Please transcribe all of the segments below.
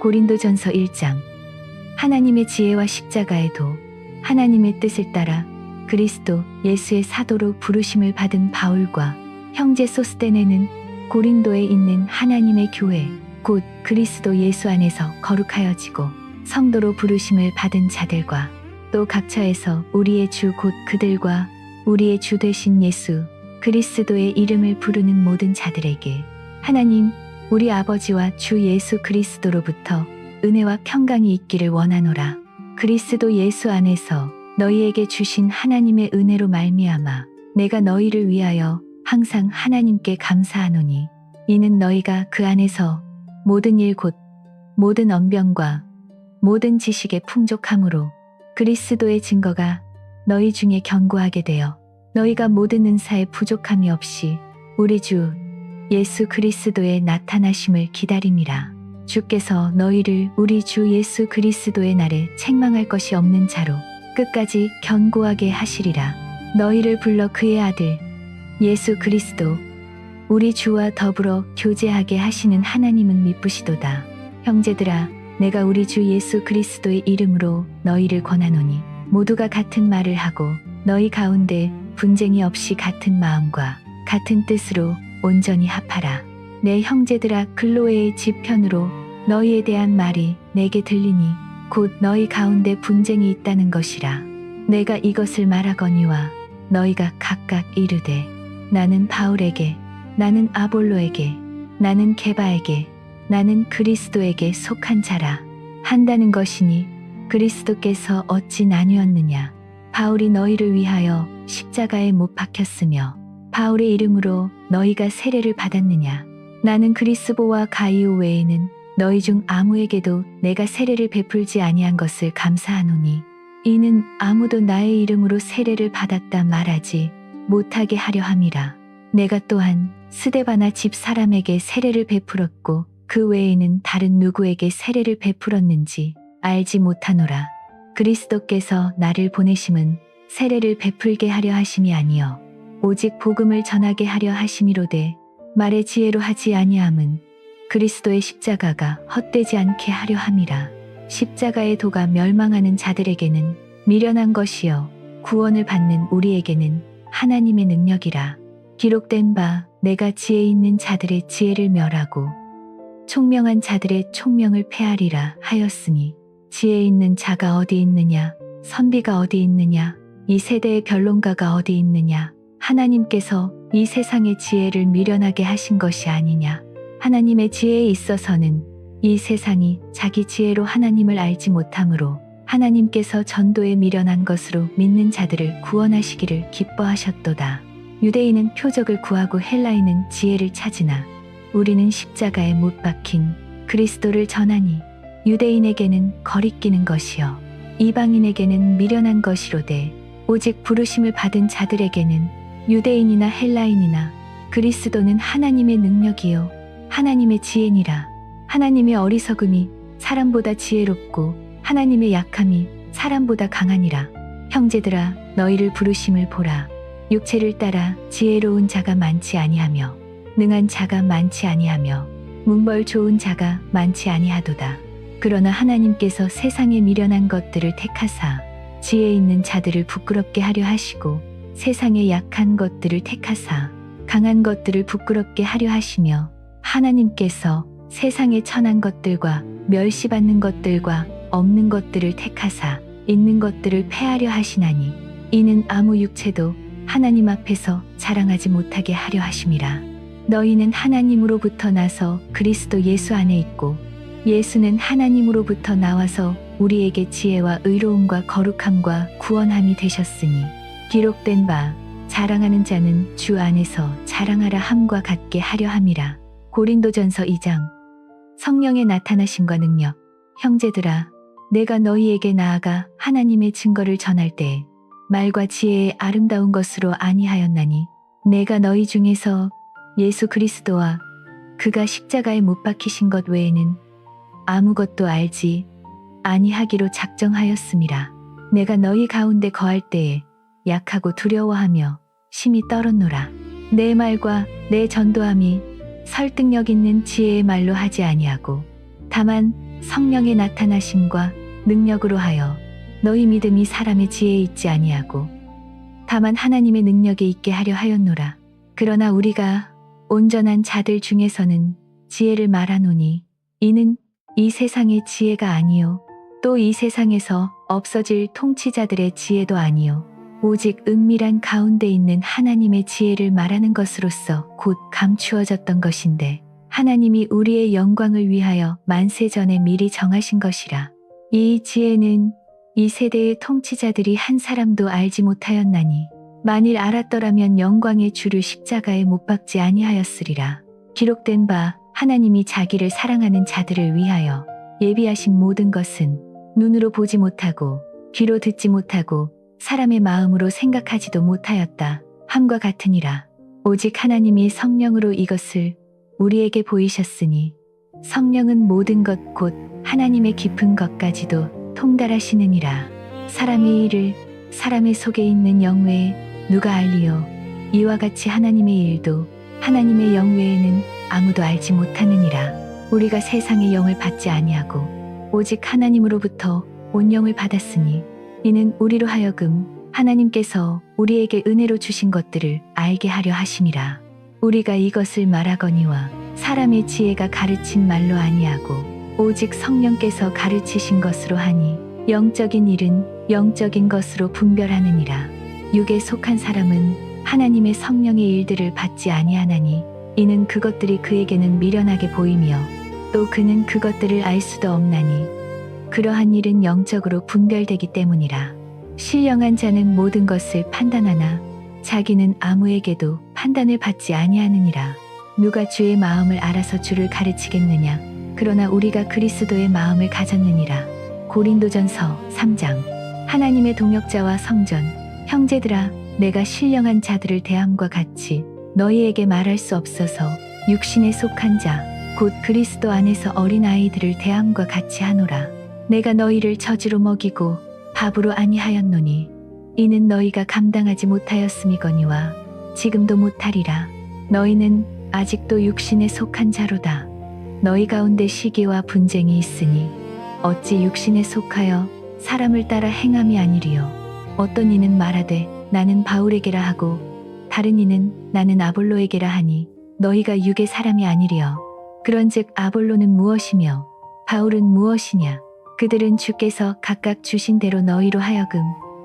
고린도전서 1장. 하나님의 지혜와 십자가에도 하나님의 뜻을 따라 그리스도 예수의 사도로 부르심을 받은 바울과 형제 소스데네는 고린도에 있는 하나님의 교회 곧 그리스도 예수 안에서 거룩하여지고 성도로 부르심을 받은 자들과 또 각처에서 우리의 주 곧 그들과 우리의 주 되신 예수 그리스도의 이름을 부르는 모든 자들에게 하나님 우리 아버지와 주 예수 그리스도로부터 은혜와 평강이 있기를 원하노라. 그리스도 예수 안에서 너희에게 주신 하나님의 은혜로 말미암아 내가 너희를 위하여 항상 하나님께 감사하노니 이는 너희가 그 안에서 모든 일 곧 모든 언변과 모든 지식의 풍족함으로 그리스도의 증거가 너희 중에 견고하게 되어 너희가 모든 은사에 부족함이 없이 우리 주 예수 그리스도의 나타나심을 기다림이라. 주께서 너희를 우리 주 예수 그리스도의 날에 책망할 것이 없는 자로 끝까지 견고하게 하시리라. 너희를 불러 그의 아들 예수 그리스도 우리 주와 더불어 교제하게 하시는 하나님은 미쁘시도다. 형제들아 내가 우리 주 예수 그리스도의 이름으로 너희를 권하노니 모두가 같은 말을 하고 너희 가운데 분쟁이 없이 같은 마음과 같은 뜻으로 온전히 합하라. 내 형제들아 클로에의 집 편으로 너희에 대한 말이 내게 들리니 곧 너희 가운데 분쟁이 있다는 것이라. 내가 이것을 말하거니와 너희가 각각 이르되 나는 바울에게 나는 아볼로에게 나는 게바에게 나는 그리스도에게 속한 자라 한다는 것이니 그리스도께서 어찌 나뉘었느냐. 바울이 너희를 위하여 십자가에 못 박혔으며 바울의 이름으로 너희가 세례를 받았느냐. 나는 그리스보와 가이오 외에는 너희 중 아무에게도 내가 세례를 베풀지 아니한 것을 감사하노니 이는 아무도 나의 이름으로 세례를 받았다 말하지 못하게 하려 함이라. 내가 또한 스데바나 집 사람에게 세례를 베풀었고 그 외에는 다른 누구에게 세례를 베풀었는지 알지 못하노라. 그리스도께서 나를 보내심은 세례를 베풀게 하려 하심이 아니요 오직 복음을 전하게 하려 하심이로되 말의 지혜로 하지 아니함은 그리스도의 십자가가 헛되지 않게 하려 함이라. 십자가의 도가 멸망하는 자들에게는 미련한 것이요 구원을 받는 우리에게는 하나님의 능력이라. 기록된 바 내가 지혜 있는 자들의 지혜를 멸하고 총명한 자들의 총명을 폐하리라 하였으니 지혜 있는 자가 어디 있느냐 선비가 어디 있느냐 이 세대의 변론가가 어디 있느냐. 하나님께서 이 세상의 지혜를 미련하게 하신 것이 아니냐. 하나님의 지혜에 있어서는 이 세상이 자기 지혜로 하나님을 알지 못하므로 하나님께서 전도에 미련한 것으로 믿는 자들을 구원하시기를 기뻐하셨도다. 유대인은 표적을 구하고 헬라인은 지혜를 찾으나 우리는 십자가에 못 박힌 그리스도를 전하니 유대인에게는 거리끼는 것이요 이방인에게는 미련한 것이로되 오직 부르심을 받은 자들에게는 유대인이나 헬라인이나 그리스도는 하나님의 능력이요 하나님의 지혜니라. 하나님의 어리석음이 사람보다 지혜롭고 하나님의 약함이 사람보다 강하니라. 형제들아 너희를 부르심을 보라. 육체를 따라 지혜로운 자가 많지 아니하며 능한 자가 많지 아니하며 문벌 좋은 자가 많지 아니하도다. 그러나 하나님께서 세상에 미련한 것들을 택하사 지혜 있는 자들을 부끄럽게 하려 하시고 세상에 약한 것들을 택하사 강한 것들을 부끄럽게 하려 하시며 하나님께서 세상에 천한 것들과 멸시받는 것들과 없는 것들을 택하사 있는 것들을 폐하려 하시나니 이는 아무 육체도 하나님 앞에서 자랑하지 못하게 하려 하심이라. 너희는 하나님으로부터 나서 그리스도 예수 안에 있고 예수는 하나님으로부터 나와서 우리에게 지혜와 의로움과 거룩함과 구원함이 되셨으니 기록된 바 자랑하는 자는 주 안에서 자랑하라 함과 같게 하려 함이라. 고린도전서 2장. 성령의 나타나심과 능력. 형제들아 내가 너희에게 나아가 하나님의 증거를 전할 때에 말과 지혜의 아름다운 것으로 아니하였나니 내가 너희 중에서 예수 그리스도와 그가 십자가에 못 박히신 것 외에는 아무것도 알지 아니하기로 작정하였음이라. 내가 너희 가운데 거할 때에 약하고 두려워하며 심히 떨었노라. 내 말과 내 전도함이 설득력 있는 지혜의 말로 하지 아니하고 다만 성령의 나타나심과 능력으로 하여 너희 믿음이 사람의 지혜에 있지 아니하고 다만 하나님의 능력에 있게 하려 하였노라. 그러나 우리가 온전한 자들 중에서는 지혜를 말하노니 이는 이 세상의 지혜가 아니요 또 이 세상에서 없어질 통치자들의 지혜도 아니요 오직 은밀한 가운데 있는 하나님의 지혜를 말하는 것으로서 곧 감추어졌던 것인데 하나님이 우리의 영광을 위하여 만세 전에 미리 정하신 것이라. 이 지혜는 이 세대의 통치자들이 한 사람도 알지 못하였나니 만일 알았더라면 영광의 주를 십자가에 못 박지 아니하였으리라. 기록된 바 하나님이 자기를 사랑하는 자들을 위하여 예비하신 모든 것은 눈으로 보지 못하고 귀로 듣지 못하고 사람의 마음으로 생각하지도 못하였다 함과 같으니라. 오직 하나님이 성령으로 이것을 우리에게 보이셨으니 성령은 모든 것 곧 하나님의 깊은 것까지도 통달하시느니라. 사람의 일을 사람의 속에 있는 영 외에 누가 알리요? 이와 같이 하나님의 일도 하나님의 영 외에는 아무도 알지 못하느니라. 우리가 세상의 영을 받지 아니하고 오직 하나님으로부터 온 영을 받았으니 이는 우리로 하여금 하나님께서 우리에게 은혜로 주신 것들을 알게 하려 하심이라. 우리가 이것을 말하거니와 사람의 지혜가 가르친 말로 아니하고 오직 성령께서 가르치신 것으로 하니 영적인 일은 영적인 것으로 분별하느니라. 육에 속한 사람은 하나님의 성령의 일들을 받지 아니하나니 이는 그것들이 그에게는 미련하게 보이며 또 그는 그것들을 알 수도 없나니 그러한 일은 영적으로 분별되기 때문이라. 신령한 자는 모든 것을 판단하나 자기는 아무에게도 판단을 받지 아니하느니라. 누가 주의 마음을 알아서 주를 가르치겠느냐? 그러나 우리가 그리스도의 마음을 가졌느니라. 고린도전서 3장. 하나님의 동역자와 성전, 형제들아, 내가 신령한 자들을 대함과 같이 너희에게 말할 수 없어서 육신에 속한 자, 곧 그리스도 안에서 어린 아이들을 대함과 같이 하노라. 내가 너희를 저주로 먹이고 밥으로 아니하였노니 이는 너희가 감당하지 못하였음이거니와 지금도 못하리라. 너희는 아직도 육신에 속한 자로다. 너희 가운데 시기와 분쟁이 있으니 어찌 육신에 속하여 사람을 따라 행함이 아니리요. 어떤 이는 말하되 나는 바울에게라 하고 다른 이는 나는 아볼로에게라 하니 너희가 육의 사람이 아니리요. 그런즉 아볼로는 무엇이며 바울은 무엇이냐? 그들은 주께서 각각 주신 대로 너희로 하여금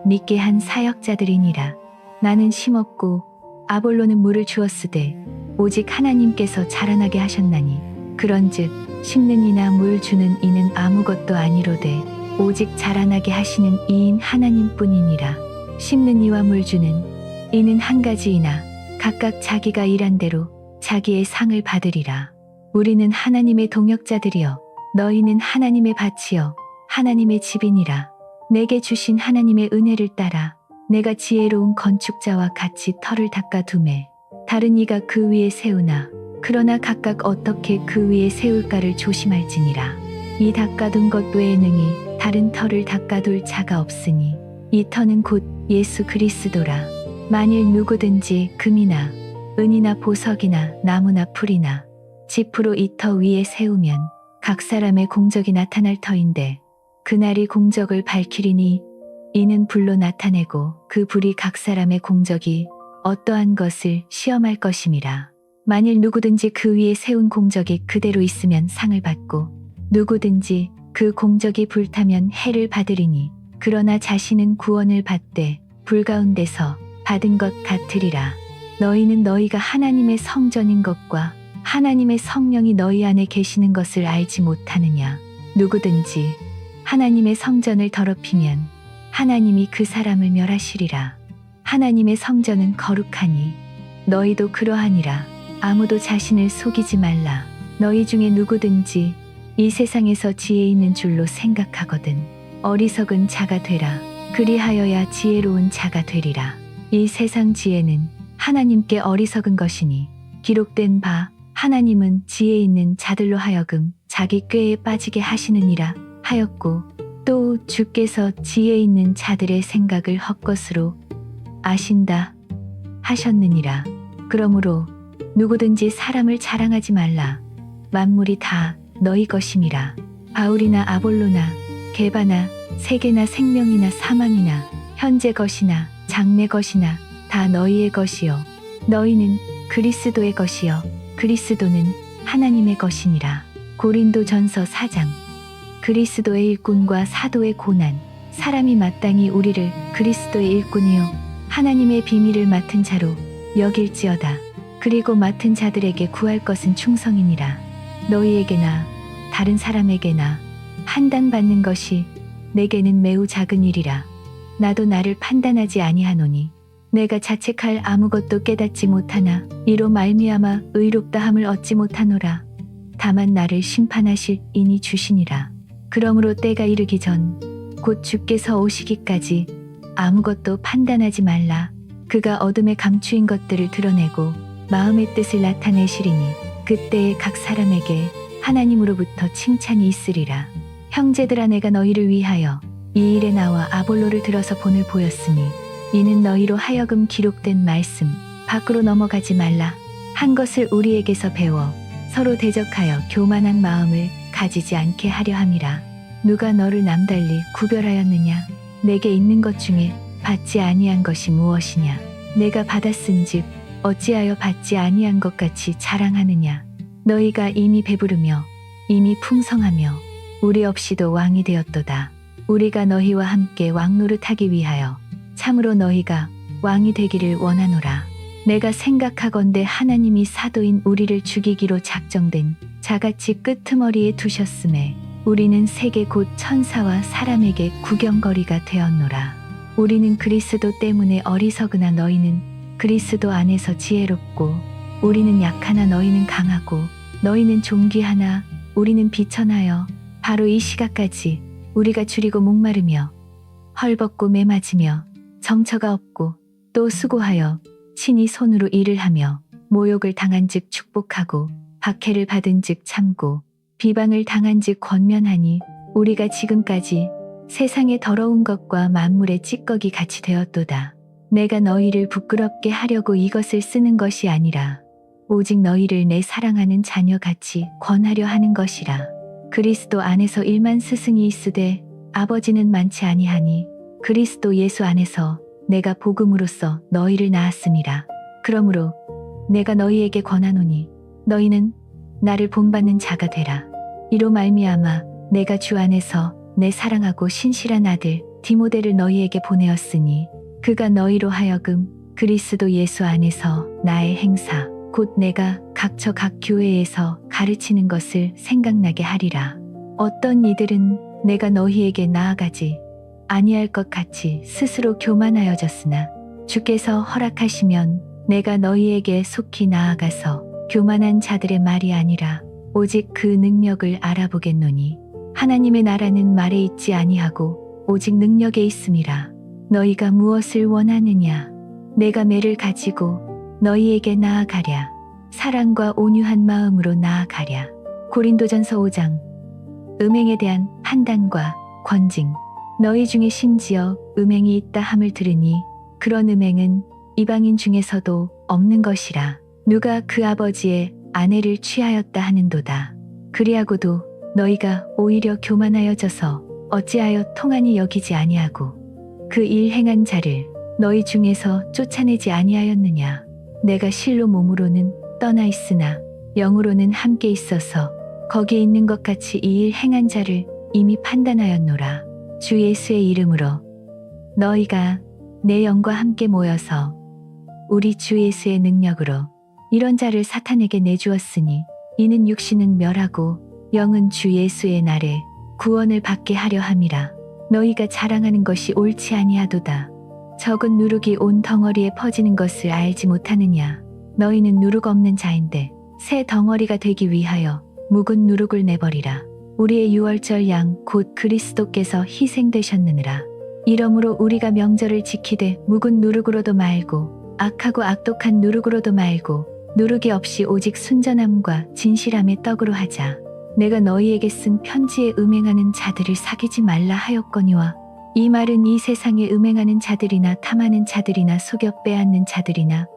믿게 한 사역자들이니라. 나는 심었고 아볼로는 물을 주었으되 오직 하나님께서 자라나게 하셨나니 그런즉 심는 이나 물 주는 이는 아무것도 아니로되 오직 자라나게 하시는 이인 하나님뿐이니라. 심는 이와 물 주는 이는 한 가지이나 각각 자기가 일한 대로 자기의 상을 받으리라. 우리는 하나님의 동역자들이여 너희는 하나님의 밭이여 하나님의 집이니라. 내게 주신 하나님의 은혜를 따라 내가 지혜로운 건축자와 같이 터를 닦아두매 다른 이가 그 위에 세우나 그러나 각각 어떻게 그 위에 세울까를 조심할지니라. 이 닦아둔 것 외에 능히 다른 터를 닦아둘 자가 없으니 이 터는 곧 예수 그리스도라. 만일 누구든지 금이나 은이나 보석이나 나무나 풀이나 지프로 이 터 위에 세우면 각 사람의 공적이 나타날 터인데 그날이 공적을 밝히리니 이는 불로 나타내고 그 불이 각 사람의 공적이 어떠한 것을 시험할 것임이라. 만일 누구든지 그 위에 세운 공적이 그대로 있으면 상을 받고 누구든지 그 공적이 불타면 해를 받으리니 그러나 자신은 구원을 받되 불 가운데서 받은 것 같으리라. 너희는 너희가 하나님의 성전인 것과 하나님의 성령이 너희 안에 계시는 것을 알지 못하느냐? 누구든지 하나님의 성전을 더럽히면 하나님이 그 사람을 멸하시리라. 하나님의 성전은 거룩하니 너희도 그러하니라. 아무도 자신을 속이지 말라. 너희 중에 누구든지 이 세상에서 지혜 있는 줄로 생각하거든 어리석은 자가 되라. 그리하여야 지혜로운 자가 되리라. 이 세상 지혜는 하나님께 어리석은 것이니 기록된 바 하나님은 지혜 있는 자들로 하여금 자기 꾀에 빠지게 하시느니라 하였고 또 주께서 지혜 있는 자들의 생각을 헛것으로 아신다 하셨느니라. 그러므로 누구든지 사람을 자랑하지 말라. 만물이 다 너희 것임이라. 바울이나 아볼로나 게바나 세계나 생명이나 사망이나 현재 것이나 장래 것이나 다 너희의 것이요 너희는 그리스도의 것이요 그리스도는 하나님의 것이니라. 고린도전서 4장. 그리스도의 일꾼과 사도의 고난. 사람이 마땅히 우리를 그리스도의 일꾼이요 하나님의 비밀을 맡은 자로 여길지어다. 그리고 맡은 자들에게 구할 것은 충성이니라. 너희에게나 다른 사람에게나 판단받는 것이 내게는 매우 작은 일이라. 나도 나를 판단하지 아니하노니 내가 자책할 아무것도 깨닫지 못하나 이로 말미암아 의롭다함을 얻지 못하노라. 다만 나를 심판하실 이니 주시니라. 그러므로 때가 이르기 전 곧 주께서 오시기까지 아무것도 판단하지 말라. 그가 어둠에 감추인 것들을 드러내고 마음의 뜻을 나타내시리니 그때에 각 사람에게 하나님으로부터 칭찬이 있으리라. 형제들아, 내가 너희를 위하여 이 일에 나와 아볼로를 들어서 본을 보였으니 이는 너희로 하여금 기록된 말씀 밖으로 넘어가지 말라 한 것을 우리에게서 배워 서로 대적하여 교만한 마음을 가지지 않게 하려 함이라. 누가 너를 남달리 구별하였느냐? 내게 있는 것 중에 받지 아니한 것이 무엇이냐? 내가 받았은즉 어찌하여 받지 아니한 것 같이 자랑하느냐? 너희가 이미 배부르며 이미 풍성하며 우리 없이도 왕이 되었도다. 우리가 너희와 함께 왕 노릇하기 위하여 참으로 너희가 왕이 되기를 원하노라. 내가 생각하건대 하나님이 사도인 우리를 죽이기로 작정된 자같이 끄트머리에 두셨음에 우리는 세계 곧 천사와 사람에게 구경거리가 되었노라. 우리는 그리스도 때문에 어리석으나 너희는 그리스도 안에서 지혜롭고 우리는 약하나 너희는 강하고 너희는 존귀하나 우리는 비천하여 바로 이 시각까지 우리가 줄이고 목마르며 헐벗고 매맞으며 정처가 없고 또 수고하여 친히 손으로 일을 하며 모욕을 당한즉 축복하고 박해를 받은즉 참고 비방을 당한즉 권면하니 우리가 지금까지 세상의 더러운 것과 만물의 찌꺼기 같이 되었도다. 내가 너희를 부끄럽게 하려고 이것을 쓰는 것이 아니라 오직 너희를 내 사랑하는 자녀같이 권하려 하는 것이라. 그리스도 안에서 1만 스승이 있으되 아버지는 많지 아니하니 그리스도 예수 안에서 내가 복음으로써 너희를 낳았음이라. 그러므로 내가 너희에게 권하노니 너희는 나를 본받는 자가 되라. 이로 말미암아 내가 주 안에서 내 사랑하고 신실한 아들 디모데를 너희에게 보내었으니 그가 너희로 하여금 그리스도 예수 안에서 나의 행사 곧 내가 각처 각 교회에서 가르치는 것을 생각나게 하리라. 어떤 이들은 내가 너희에게 나아가지 아니할 것 같이 스스로 교만하여졌으나 주께서 허락하시면 내가 너희에게 속히 나아가서 교만한 자들의 말이 아니라 오직 그 능력을 알아보겠노니 하나님의 나라는 말에 있지 아니하고 오직 능력에 있음이라. 너희가 무엇을 원하느냐? 내가 매를 가지고 너희에게 나아가랴. 사랑과 온유한 마음으로 나아가랴. 고린도전서 5장. 음행에 대한 판단과 권징. 너희 중에 심지어 음행이 있다 함을 들으니 그런 음행은 이방인 중에서도 없는 것이라. 누가 그 아버지의 아내를 취하였다 하는도다. 그리하고도 너희가 오히려 교만하여져서 어찌하여 통한이 여기지 아니하고 그 일 행한 자를 너희 중에서 쫓아내지 아니하였느냐? 내가 실로 몸으로는 떠나 있으나 영으로는 함께 있어서 거기에 있는 것 같이 이 일 행한 자를 이미 판단하였노라. 주 예수의 이름으로 너희가 내 영과 함께 모여서 우리 주 예수의 능력으로 이런 자를 사탄에게 내주었으니 이는 육신은 멸하고 영은 주 예수의 날에 구원을 받게 하려 함이라. 너희가 자랑하는 것이 옳지 아니하도다. 적은 누룩이 온 덩어리에 퍼지는 것을 알지 못하느냐? 너희는 누룩 없는 자인데 새 덩어리가 되기 위하여 묵은 누룩을 내버리라. 우리의 유월절 양 곧 그리스도께서 희생되셨느니라. 이러므로 우리가 명절을 지키되 묵은 누룩으로도 말고 악하고 악독한 누룩으로도 말고 누룩이 없이 오직 순전함과 진실함의 떡으로 하자. 내가 너희에게 쓴 편지에 음행하는 자들을 사귀지 말라 하였거니와 이 말은 이 세상에 음행하는 자들이나 탐하는 자들이나 속여 빼앗는 자들이나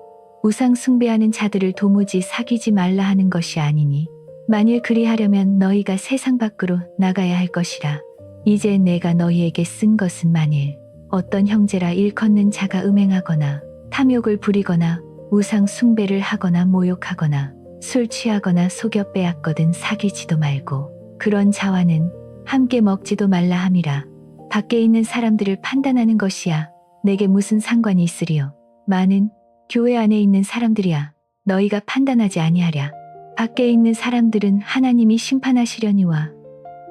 우상 숭배하는 자들을 도무지 사귀지 말라 하는 것이 아니니 만일 그리하려면 너희가 세상 밖으로 나가야 할 것이라. 이제 내가 너희에게 쓴 것은 만일 어떤 형제라 일컫는 자가 음행하거나 탐욕을 부리거나 우상 숭배를 하거나 모욕하거나 술 취하거나 속여 빼앗거든 사귀지도 말고 그런 자와는 함께 먹지도 말라 함이라. 밖에 있는 사람들을 판단하는 것이야 내게 무슨 상관이 있으리요. 많은 교회 안에 있는 사람들이야 너희가 판단하지 아니하랴. 밖에 있는 사람들은 하나님이 심판하시려니와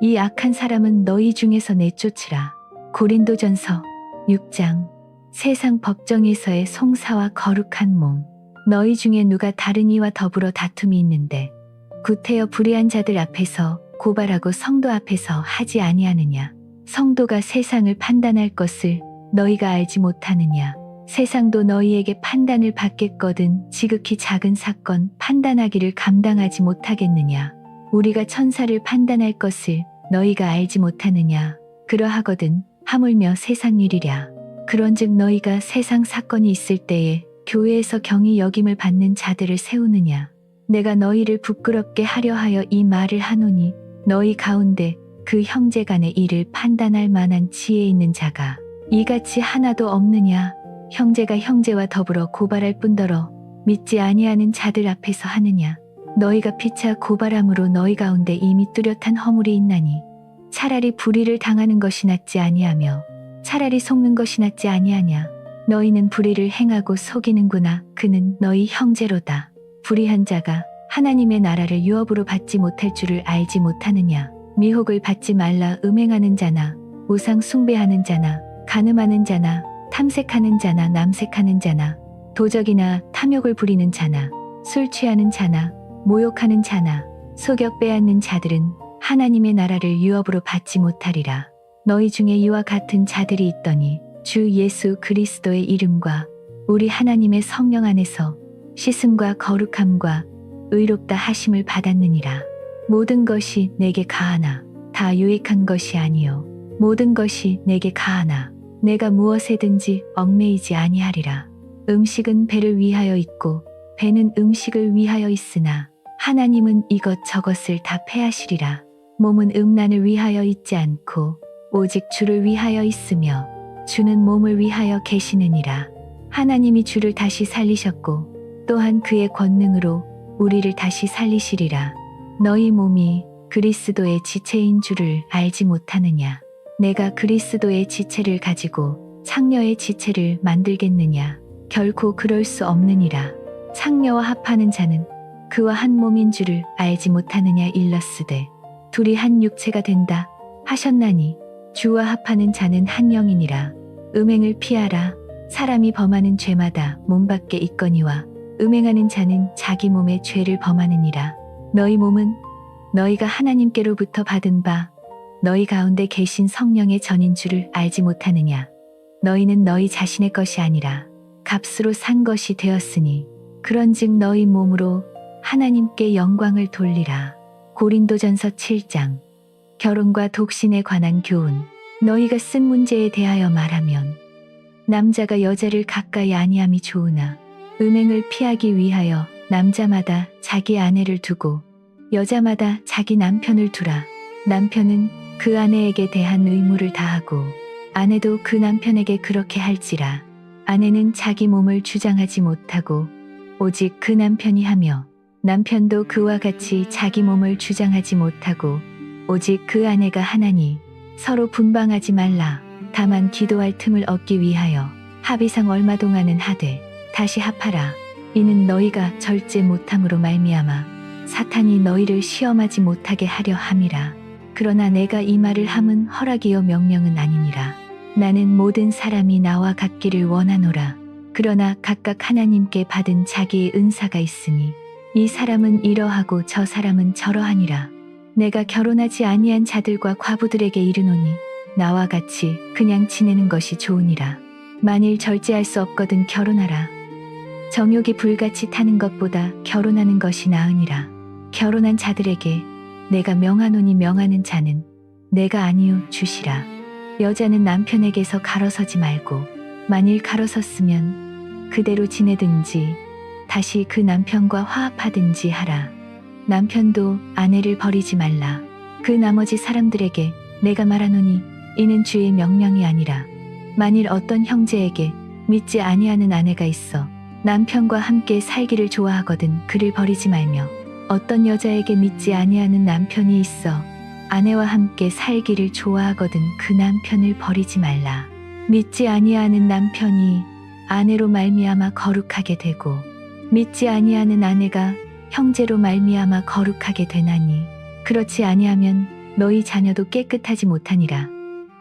이 악한 사람은 너희 중에서 내쫓으라. 고린도전서 6장. 세상 법정에서의 송사와 거룩한 몸. 너희 중에 누가 다른 이와 더불어 다툼이 있는데 구태여 불의한 자들 앞에서 고발하고 성도 앞에서 하지 아니하느냐. 성도가 세상을 판단할 것을 너희가 알지 못하느냐. 세상도 너희에게 판단을 받겠거든 지극히 작은 사건 판단하기를 감당하지 못하겠느냐. 우리가 천사를 판단할 것을 너희가 알지 못하느냐. 그러하거든 하물며 세상 일이랴. 그런즉 너희가 세상 사건이 있을 때에 교회에서 경히 여김을 받는 자들을 세우느냐. 내가 너희를 부끄럽게 하려 하여 이 말을 하노니 너희 가운데 그 형제 간의 일을 판단할 만한 지혜 있는 자가 이같이 하나도 없느냐. 형제가 형제와 더불어 고발할 뿐더러 믿지 아니하는 자들 앞에서 하느냐. 너희가 피차 고발함으로 너희 가운데 이미 뚜렷한 허물이 있나니 차라리 불의를 당하는 것이 낫지 아니하며 차라리 속는 것이 낫지 아니하냐. 너희는 불의를 행하고 속이는구나. 그는 너희 형제로다. 불의한 자가 하나님의 나라를 유업으로 받지 못할 줄을 알지 못하느냐. 미혹을 받지 말라. 음행하는 자나 우상 숭배하는 자나 간음하는 자나 탐색하는 자나 남색하는 자나 도적이나 탐욕을 부리는 자나 술 취하는 자나 모욕하는 자나 속여 빼앗는 자들은 하나님의 나라를 유업으로 받지 못하리라. 너희 중에 이와 같은 자들이 있더니 주 예수 그리스도의 이름과 우리 하나님의 성령 안에서 씻음과 거룩함과 의롭다 하심을 받았느니라. 모든 것이 내게 가하나 다 유익한 것이 아니요 모든 것이 내게 가하나 내가 무엇에든지 얽매이지 아니하리라. 음식은 배를 위하여 있고 배는 음식을 위하여 있으나 하나님은 이것저것을 다 패하시리라. 몸은 음란을 위하여 있지 않고 오직 주를 위하여 있으며 주는 몸을 위하여 계시느니라. 하나님이 주를 다시 살리셨고 또한 그의 권능으로 우리를 다시 살리시리라. 너희 몸이 그리스도의 지체인 줄을 알지 못하느냐. 내가 그리스도의 지체를 가지고 창녀의 지체를 만들겠느냐. 결코 그럴 수 없느니라. 창녀와 합하는 자는 그와 한 몸인 줄을 알지 못하느냐. 일러스되 둘이 한 육체가 된다 하셨나니 주와 합하는 자는 한 영이니라. 음행을 피하라. 사람이 범하는 죄마다 몸 밖에 있거니와 음행하는 자는 자기 몸의 죄를 범하느니라. 너희 몸은 너희가 하나님께로부터 받은 바 너희 가운데 계신 성령의 전인 줄을 알지 못하느냐. 너희는 너희 자신의 것이 아니라 값으로 산 것이 되었으니 그런즉 너희 몸으로 하나님께 영광을 돌리라. 고린도전서 7장. 결혼과 독신에 관한 교훈. 너희가 쓴 문제에 대하여 말하면 남자가 여자를 가까이 아니함이 좋으나 음행을 피하기 위하여 남자마다 자기 아내를 두고 여자마다 자기 남편을 두라. 남편은 그 아내에게 대한 의무를 다하고 아내도 그 남편에게 그렇게 할지라. 아내는 자기 몸을 주장하지 못하고 오직 그 남편이 하며 남편도 그와 같이 자기 몸을 주장하지 못하고 오직 그 아내가 하나니 서로 분방하지 말라. 다만 기도할 틈을 얻기 위하여 합의상 얼마 동안은 하되 다시 합하라. 이는 너희가 절제 못함으로 말미암아 사탄이 너희를 시험하지 못하게 하려 함이라. 그러나 내가 이 말을 함은 허락이요 명령은 아니니라. 나는 모든 사람이 나와 같기를 원하노라. 그러나 각각 하나님께 받은 자기의 은사가 있으니 이 사람은 이러하고 저 사람은 저러하니라. 내가 결혼하지 아니한 자들과 과부들에게 이르노니 나와 같이 그냥 지내는 것이 좋으니라. 만일 절제할 수 없거든 결혼하라. 정욕이 불같이 타는 것보다 결혼하는 것이 나으니라. 결혼한 자들에게 내가 명하노니 명하는 자는 내가 아니요 주시라. 여자는 남편에게서 가로서지 말고 만일 가로섰으면 그대로 지내든지 다시 그 남편과 화합하든지 하라. 남편도 아내를 버리지 말라. 그 나머지 사람들에게 내가 말하노니 이는 주의 명령이 아니라 만일 어떤 형제에게 믿지 아니하는 아내가 있어 남편과 함께 살기를 좋아하거든 그를 버리지 말며 어떤 여자에게 믿지 아니하는 남편이 있어 아내와 함께 살기를 좋아하거든 그 남편을 버리지 말라. 믿지 아니하는 남편이 아내로 말미암아 거룩하게 되고 믿지 아니하는 아내가 형제로 말미암아 거룩하게 되나니 그렇지 아니하면 너희 자녀도 깨끗하지 못하니라.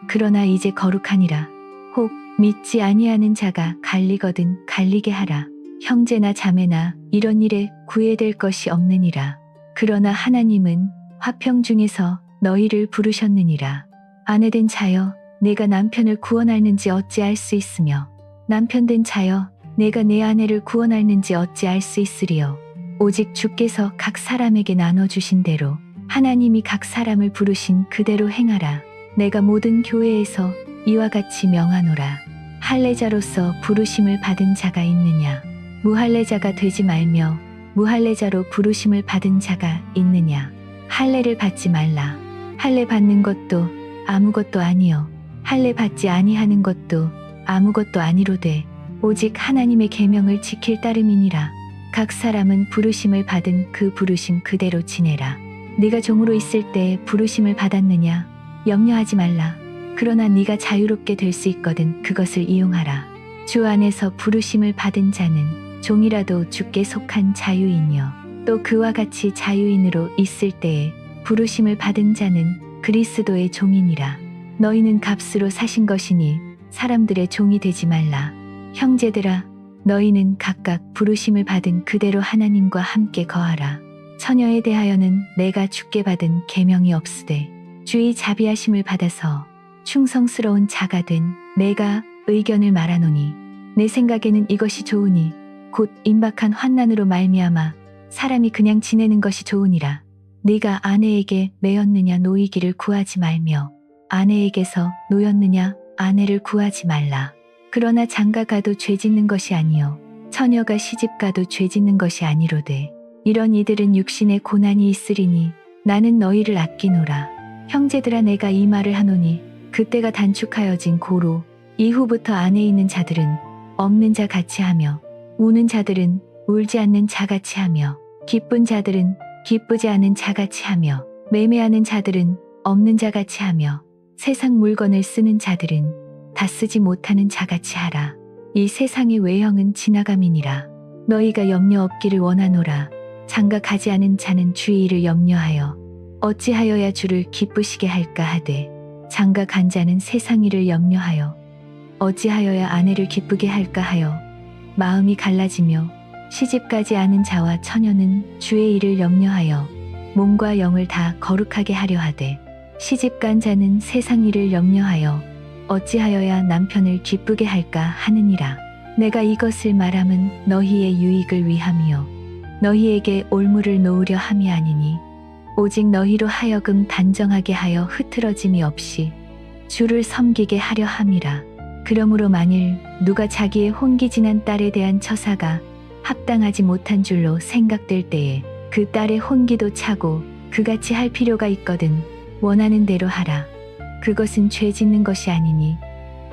그러나 이제 거룩하니라. 혹 믿지 아니하는 자가 갈리거든 갈리게 하라. 형제나 자매나 이런 일에 구애될 것이 없느니라. 그러나 하나님은 화평 중에서 너희를 부르셨느니라. 아내된 자여 내가 남편을 구원할는지 어찌 알 수 있으며 남편된 자여 내가 내 아내를 구원할는지 어찌 알 수 있으리요. 오직 주께서 각 사람에게 나눠주신 대로 하나님이 각 사람을 부르신 그대로 행하라. 내가 모든 교회에서 이와 같이 명하노라. 할례자로서 부르심을 받은 자가 있느냐? 무할례자가 되지 말며 무할례자로 부르심을 받은 자가 있느냐? 할례를 받지 말라. 할례 받는 것도 아무것도 아니요 할례 받지 아니하는 것도 아무것도 아니로되 오직 하나님의 계명을 지킬 따름이니라. 각 사람은 부르심을 받은 그 부르심 그대로 지내라. 네가 종으로 있을 때 부르심을 받았느냐? 염려하지 말라. 그러나 네가 자유롭게 될 수 있거든 그것을 이용하라. 주 안에서 부르심을 받은 자는 종이라도 주께 속한 자유인이요 또 그와 같이 자유인으로 있을 때에 부르심을 받은 자는 그리스도의 종이니라. 너희는 값으로 사신 것이니 사람들의 종이 되지 말라. 형제들아 너희는 각각 부르심을 받은 그대로 하나님과 함께 거하라. 처녀에 대하여는 내가 주께 받은 계명이 없으되 주의 자비하심을 받아서 충성스러운 자가 된 내가 의견을 말하노니 내 생각에는 이것이 좋으니 곧 임박한 환난으로 말미암아 사람이 그냥 지내는 것이 좋으니라. 네가 아내에게 매였느냐 노이기를 구하지 말며 아내에게서 노였느냐 아내를 구하지 말라. 그러나 장가가도 죄짓는 것이 아니요 처녀가 시집가도 죄짓는 것이 아니로되 이런 이들은 육신의 고난이 있으리니 나는 너희를 아끼노라. 형제들아 내가 이 말을 하노니 그때가 단축하여진 고로 이후부터 안에 있는 자들은 없는 자 같이 하며 우는 자들은 울지 않는 자 같이 하며 기쁜 자들은 기쁘지 않은 자 같이 하며 매매하는 자들은 없는 자 같이 하며 세상 물건을 쓰는 자들은 다 쓰지 못하는 자 같이 하라. 이 세상의 외형은 지나감이니라. 너희가 염려 없기를 원하노라. 장가 가지 않은 자는 주의 일을 염려하여 어찌하여야 주를 기쁘시게 할까 하되 장가 간 자는 세상 일을 염려하여 어찌하여야 아내를 기쁘게 할까 하여 마음이 갈라지며 시집가지 않은 자와 처녀는 주의 일을 염려하여 몸과 영을 다 거룩하게 하려 하되 시집간 자는 세상 일을 염려하여 어찌하여야 남편을 기쁘게 할까 하느니라. 내가 이것을 말함은 너희의 유익을 위함이요 너희에게 올무를 놓으려 함이 아니니 오직 너희로 하여금 단정하게 하여 흐트러짐이 없이 주를 섬기게 하려 함이라. 그러므로 만일 누가 자기의 혼기지난 딸에 대한 처사가 합당하지 못한 줄로 생각될 때에 그 딸의 혼기도 차고 그같이 할 필요가 있거든 원하는 대로 하라. 그것은 죄 짓는 것이 아니니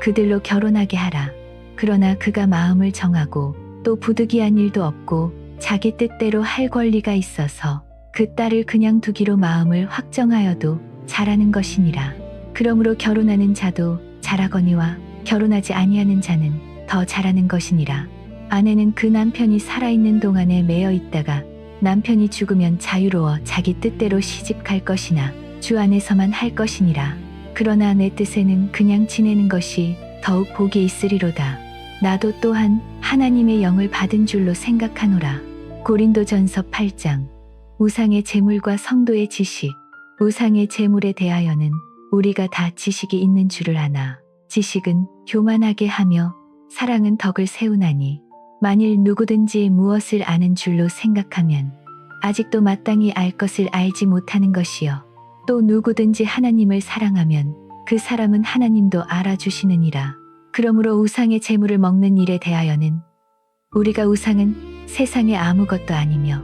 그들로 결혼하게 하라. 그러나 그가 마음을 정하고 또 부득이한 일도 없고 자기 뜻대로 할 권리가 있어서 그 딸을 그냥 두기로 마음을 확정하여도 잘하는 것이니라. 그러므로 결혼하는 자도 잘하거니와 결혼하지 아니하는 자는 더 잘하는 것이니라. 아내는 그 남편이 살아있는 동안에 매여 있다가 남편이 죽으면 자유로워 자기 뜻대로 시집갈 것이나 주 안에서만 할 것이니라. 그러나 내 뜻에는 그냥 지내는 것이 더욱 복이 있으리로다. 나도 또한 하나님의 영을 받은 줄로 생각하노라. 고린도전서 8장. 우상의 제물과 성도의 지식. 우상의 제물에 대하여는 우리가 다 지식이 있는 줄을 아나 지식은 교만하게 하며 사랑은 덕을 세우나니 만일 누구든지 무엇을 아는 줄로 생각하면 아직도 마땅히 알 것을 알지 못하는 것이요 또 누구든지 하나님을 사랑하면 그 사람은 하나님도 알아주시느니라. 그러므로 우상의 제물을 먹는 일에 대하여는 우리가 우상은 세상에 아무것도 아니며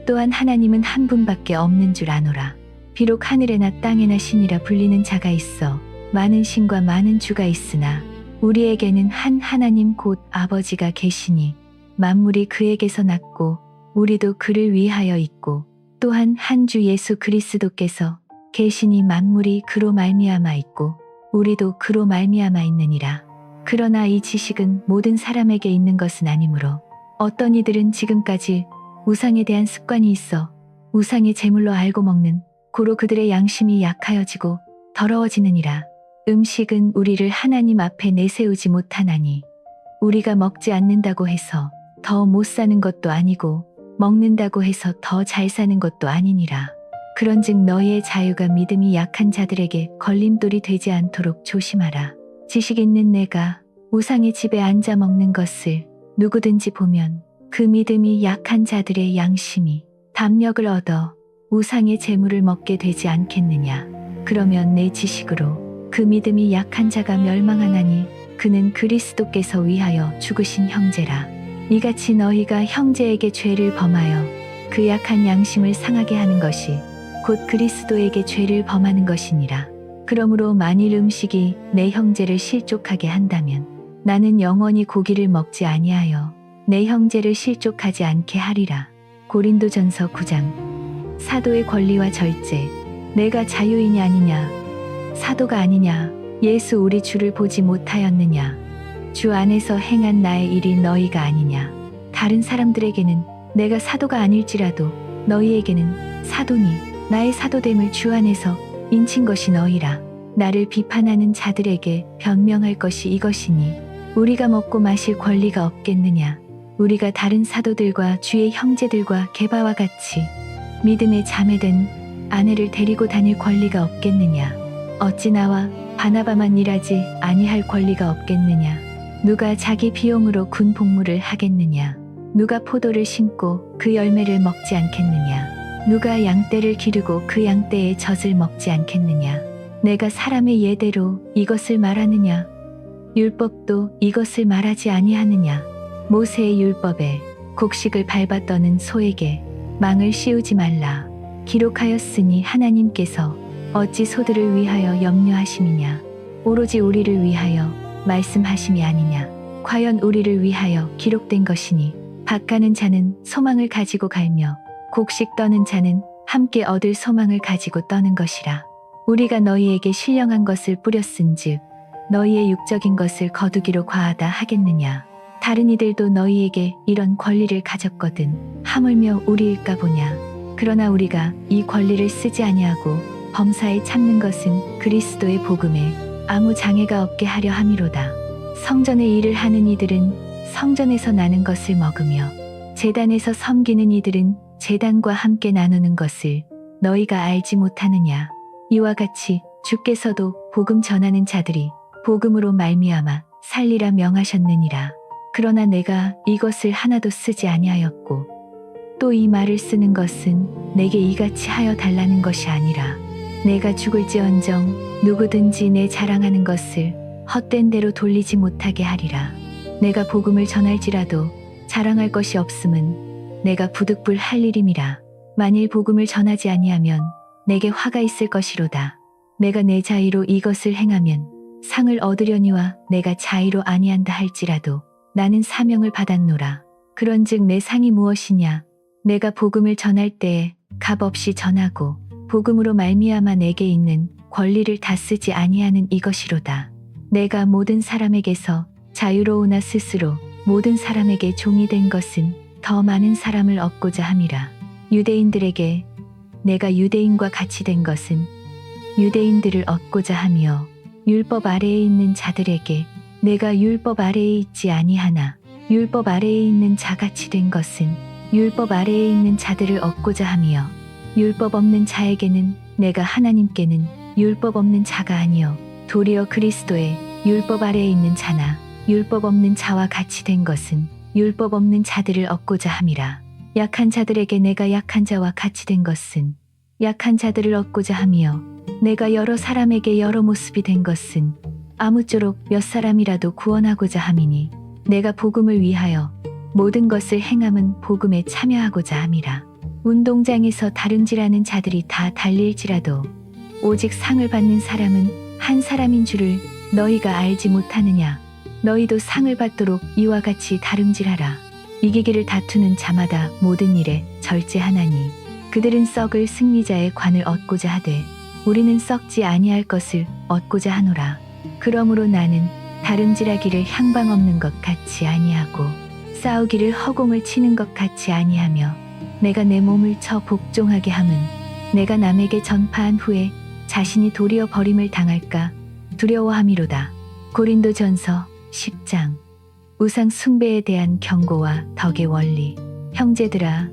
또한 하나님은 한 분밖에 없는 줄 아노라. 비록 하늘에나 땅에나 신이라 불리는 자가 있어 많은 신과 많은 주가 있으나 우리에게는 한 하나님 곧 아버지가 계시니 만물이 그에게서 났고 우리도 그를 위하여 있고 또한 한 주 예수 그리스도께서 계시니 만물이 그로 말미암아 있고 우리도 그로 말미암아 있느니라. 그러나 이 지식은 모든 사람에게 있는 것은 아니므로 어떤 이들은 지금까지 우상에 대한 습관이 있어 우상의 제물로 알고 먹는 고로 그들의 양심이 약하여지고 더러워지느니라. 음식은 우리를 하나님 앞에 내세우지 못하나니 우리가 먹지 않는다고 해서 더 못 사는 것도 아니고 먹는다고 해서 더 잘 사는 것도 아니니라. 그런즉 너희의 자유가 믿음이 약한 자들에게 걸림돌이 되지 않도록 조심하라. 지식 있는 내가 우상의 집에 앉아 먹는 것을 누구든지 보면 그 믿음이 약한 자들의 양심이 담력을 얻어 우상의 재물을 먹게 되지 않겠느냐. 그러면 내 지식으로 그 믿음이 약한 자가 멸망하나니 그는 그리스도께서 위하여 죽으신 형제라. 이같이 너희가 형제에게 죄를 범하여 그 약한 양심을 상하게 하는 것이 곧 그리스도에게 죄를 범하는 것이니라. 그러므로 만일 음식이 내 형제를 실족하게 한다면 나는 영원히 고기를 먹지 아니하여 내 형제를 실족하지 않게 하리라. 고린도전서 9장. 사도의 권리와 절제. 내가 자유인이 아니냐? 사도가 아니냐? 예수 우리 주를 보지 못하였느냐? 주 안에서 행한 나의 일이 너희가 아니냐? 다른 사람들에게는 내가 사도가 아닐지라도 너희에게는 사도니 나의 사도됨을 주 안에서 인친 것이 너희라. 나를 비판하는 자들에게 변명할 것이 이것이니 우리가 먹고 마실 권리가 없겠느냐? 우리가 다른 사도들과 주의 형제들과 게바와 같이 믿음의 자매된 아내를 데리고 다닐 권리가 없겠느냐? 어찌 나와 바나바만 일하지 아니할 권리가 없겠느냐? 누가 자기 비용으로 군 복무를 하겠느냐? 누가 포도를 심고 그 열매를 먹지 않겠느냐? 누가 양떼를 기르고 그 양떼의 젖을 먹지 않겠느냐? 내가 사람의 예대로 이것을 말하느냐? 율법도 이것을 말하지 아니하느냐? 모세의 율법에 곡식을 밟아 떠는 소에게 망을 씌우지 말라. 기록하였으니 하나님께서 어찌 소들을 위하여 염려하심이냐? 오로지 우리를 위하여 말씀하심이 아니냐? 과연 우리를 위하여 기록된 것이니 밭 가는 자는 소망을 가지고 갈며 곡식 떠는 자는 함께 얻을 소망을 가지고 떠는 것이라. 우리가 너희에게 신령한 것을 뿌렸은즉 너희의 육적인 것을 거두기로 과하다 하겠느냐? 다른 이들도 너희에게 이런 권리를 가졌거든 하물며 우리일까 보냐? 그러나 우리가 이 권리를 쓰지 아니하고 범사에 참는 것은 그리스도의 복음에 아무 장애가 없게 하려 함이로다. 성전의 일을 하는 이들은 성전에서 나는 것을 먹으며 제단에서 섬기는 이들은 제단과 함께 나누는 것을 너희가 알지 못하느냐? 이와 같이 주께서도 복음 전하는 자들이 복음으로 말미암아 살리라 명하셨느니라. 그러나 내가 이것을 하나도 쓰지 아니하였고 또 이 말을 쓰는 것은 내게 이같이 하여 달라는 것이 아니라 내가 죽을지언정 누구든지 내 자랑하는 것을 헛된 대로 돌리지 못하게 하리라. 내가 복음을 전할지라도 자랑할 것이 없음은 내가 부득불 할 일임이라. 만일 복음을 전하지 아니하면 내게 화가 있을 것이로다. 내가 내 자의로 이것을 행하면 상을 얻으려니와 내가 자의로 아니한다 할지라도 나는 사명을 받았노라. 그런즉 내 상이 무엇이냐? 내가 복음을 전할 때에 값없이 전하고 복음으로 말미암아 내게 있는 권리를 다 쓰지 아니하는 이것이로다. 내가 모든 사람에게서 자유로우나 스스로 모든 사람에게 종이 된 것은 더 많은 사람을 얻고자 함이라. 유대인들에게 내가 유대인과 같이 된 것은 유대인들을 얻고자 하며 율법 아래에 있는 자들에게 내가 율법 아래에 있지 아니하나 율법 아래에 있는 자같이 된 것은 율법 아래에 있는 자들을 얻고자 하며 율법 없는 자에게는 내가 하나님께는 율법 없는 자가 아니요 도리어 그리스도의 율법 아래에 있는 자나 율법 없는 자와 같이 된 것은 율법 없는 자들을 얻고자 함이라. 약한 자들에게 내가 약한 자와 같이 된 것은 약한 자들을 얻고자 하며 내가 여러 사람에게 여러 모습이 된 것은 아무쪼록 몇 사람이라도 구원하고자 함이니 내가 복음을 위하여 모든 것을 행함은 복음에 참여하고자 함이라. 운동장에서 다름질하는 자들이 다 달릴지라도 오직 상을 받는 사람은 한 사람인 줄을 너희가 알지 못하느냐. 너희도 상을 받도록 이와 같이 다름질하라. 이기기를 다투는 자마다 모든 일에 절제하나니 그들은 썩을 승리자의 관을 얻고자 하되 우리는 썩지 아니할 것을 얻고자 하노라. 그러므로 나는 다름질하기를 향방 없는 것 같이 아니하고 싸우기를 허공을 치는 것 같이 아니하며 내가 내 몸을 쳐 복종하게 함은 내가 남에게 전파한 후에 자신이 도리어 버림을 당할까 두려워함이로다. 고린도전서 10장. 우상 숭배에 대한 경고와 덕의 원리. 형제들아,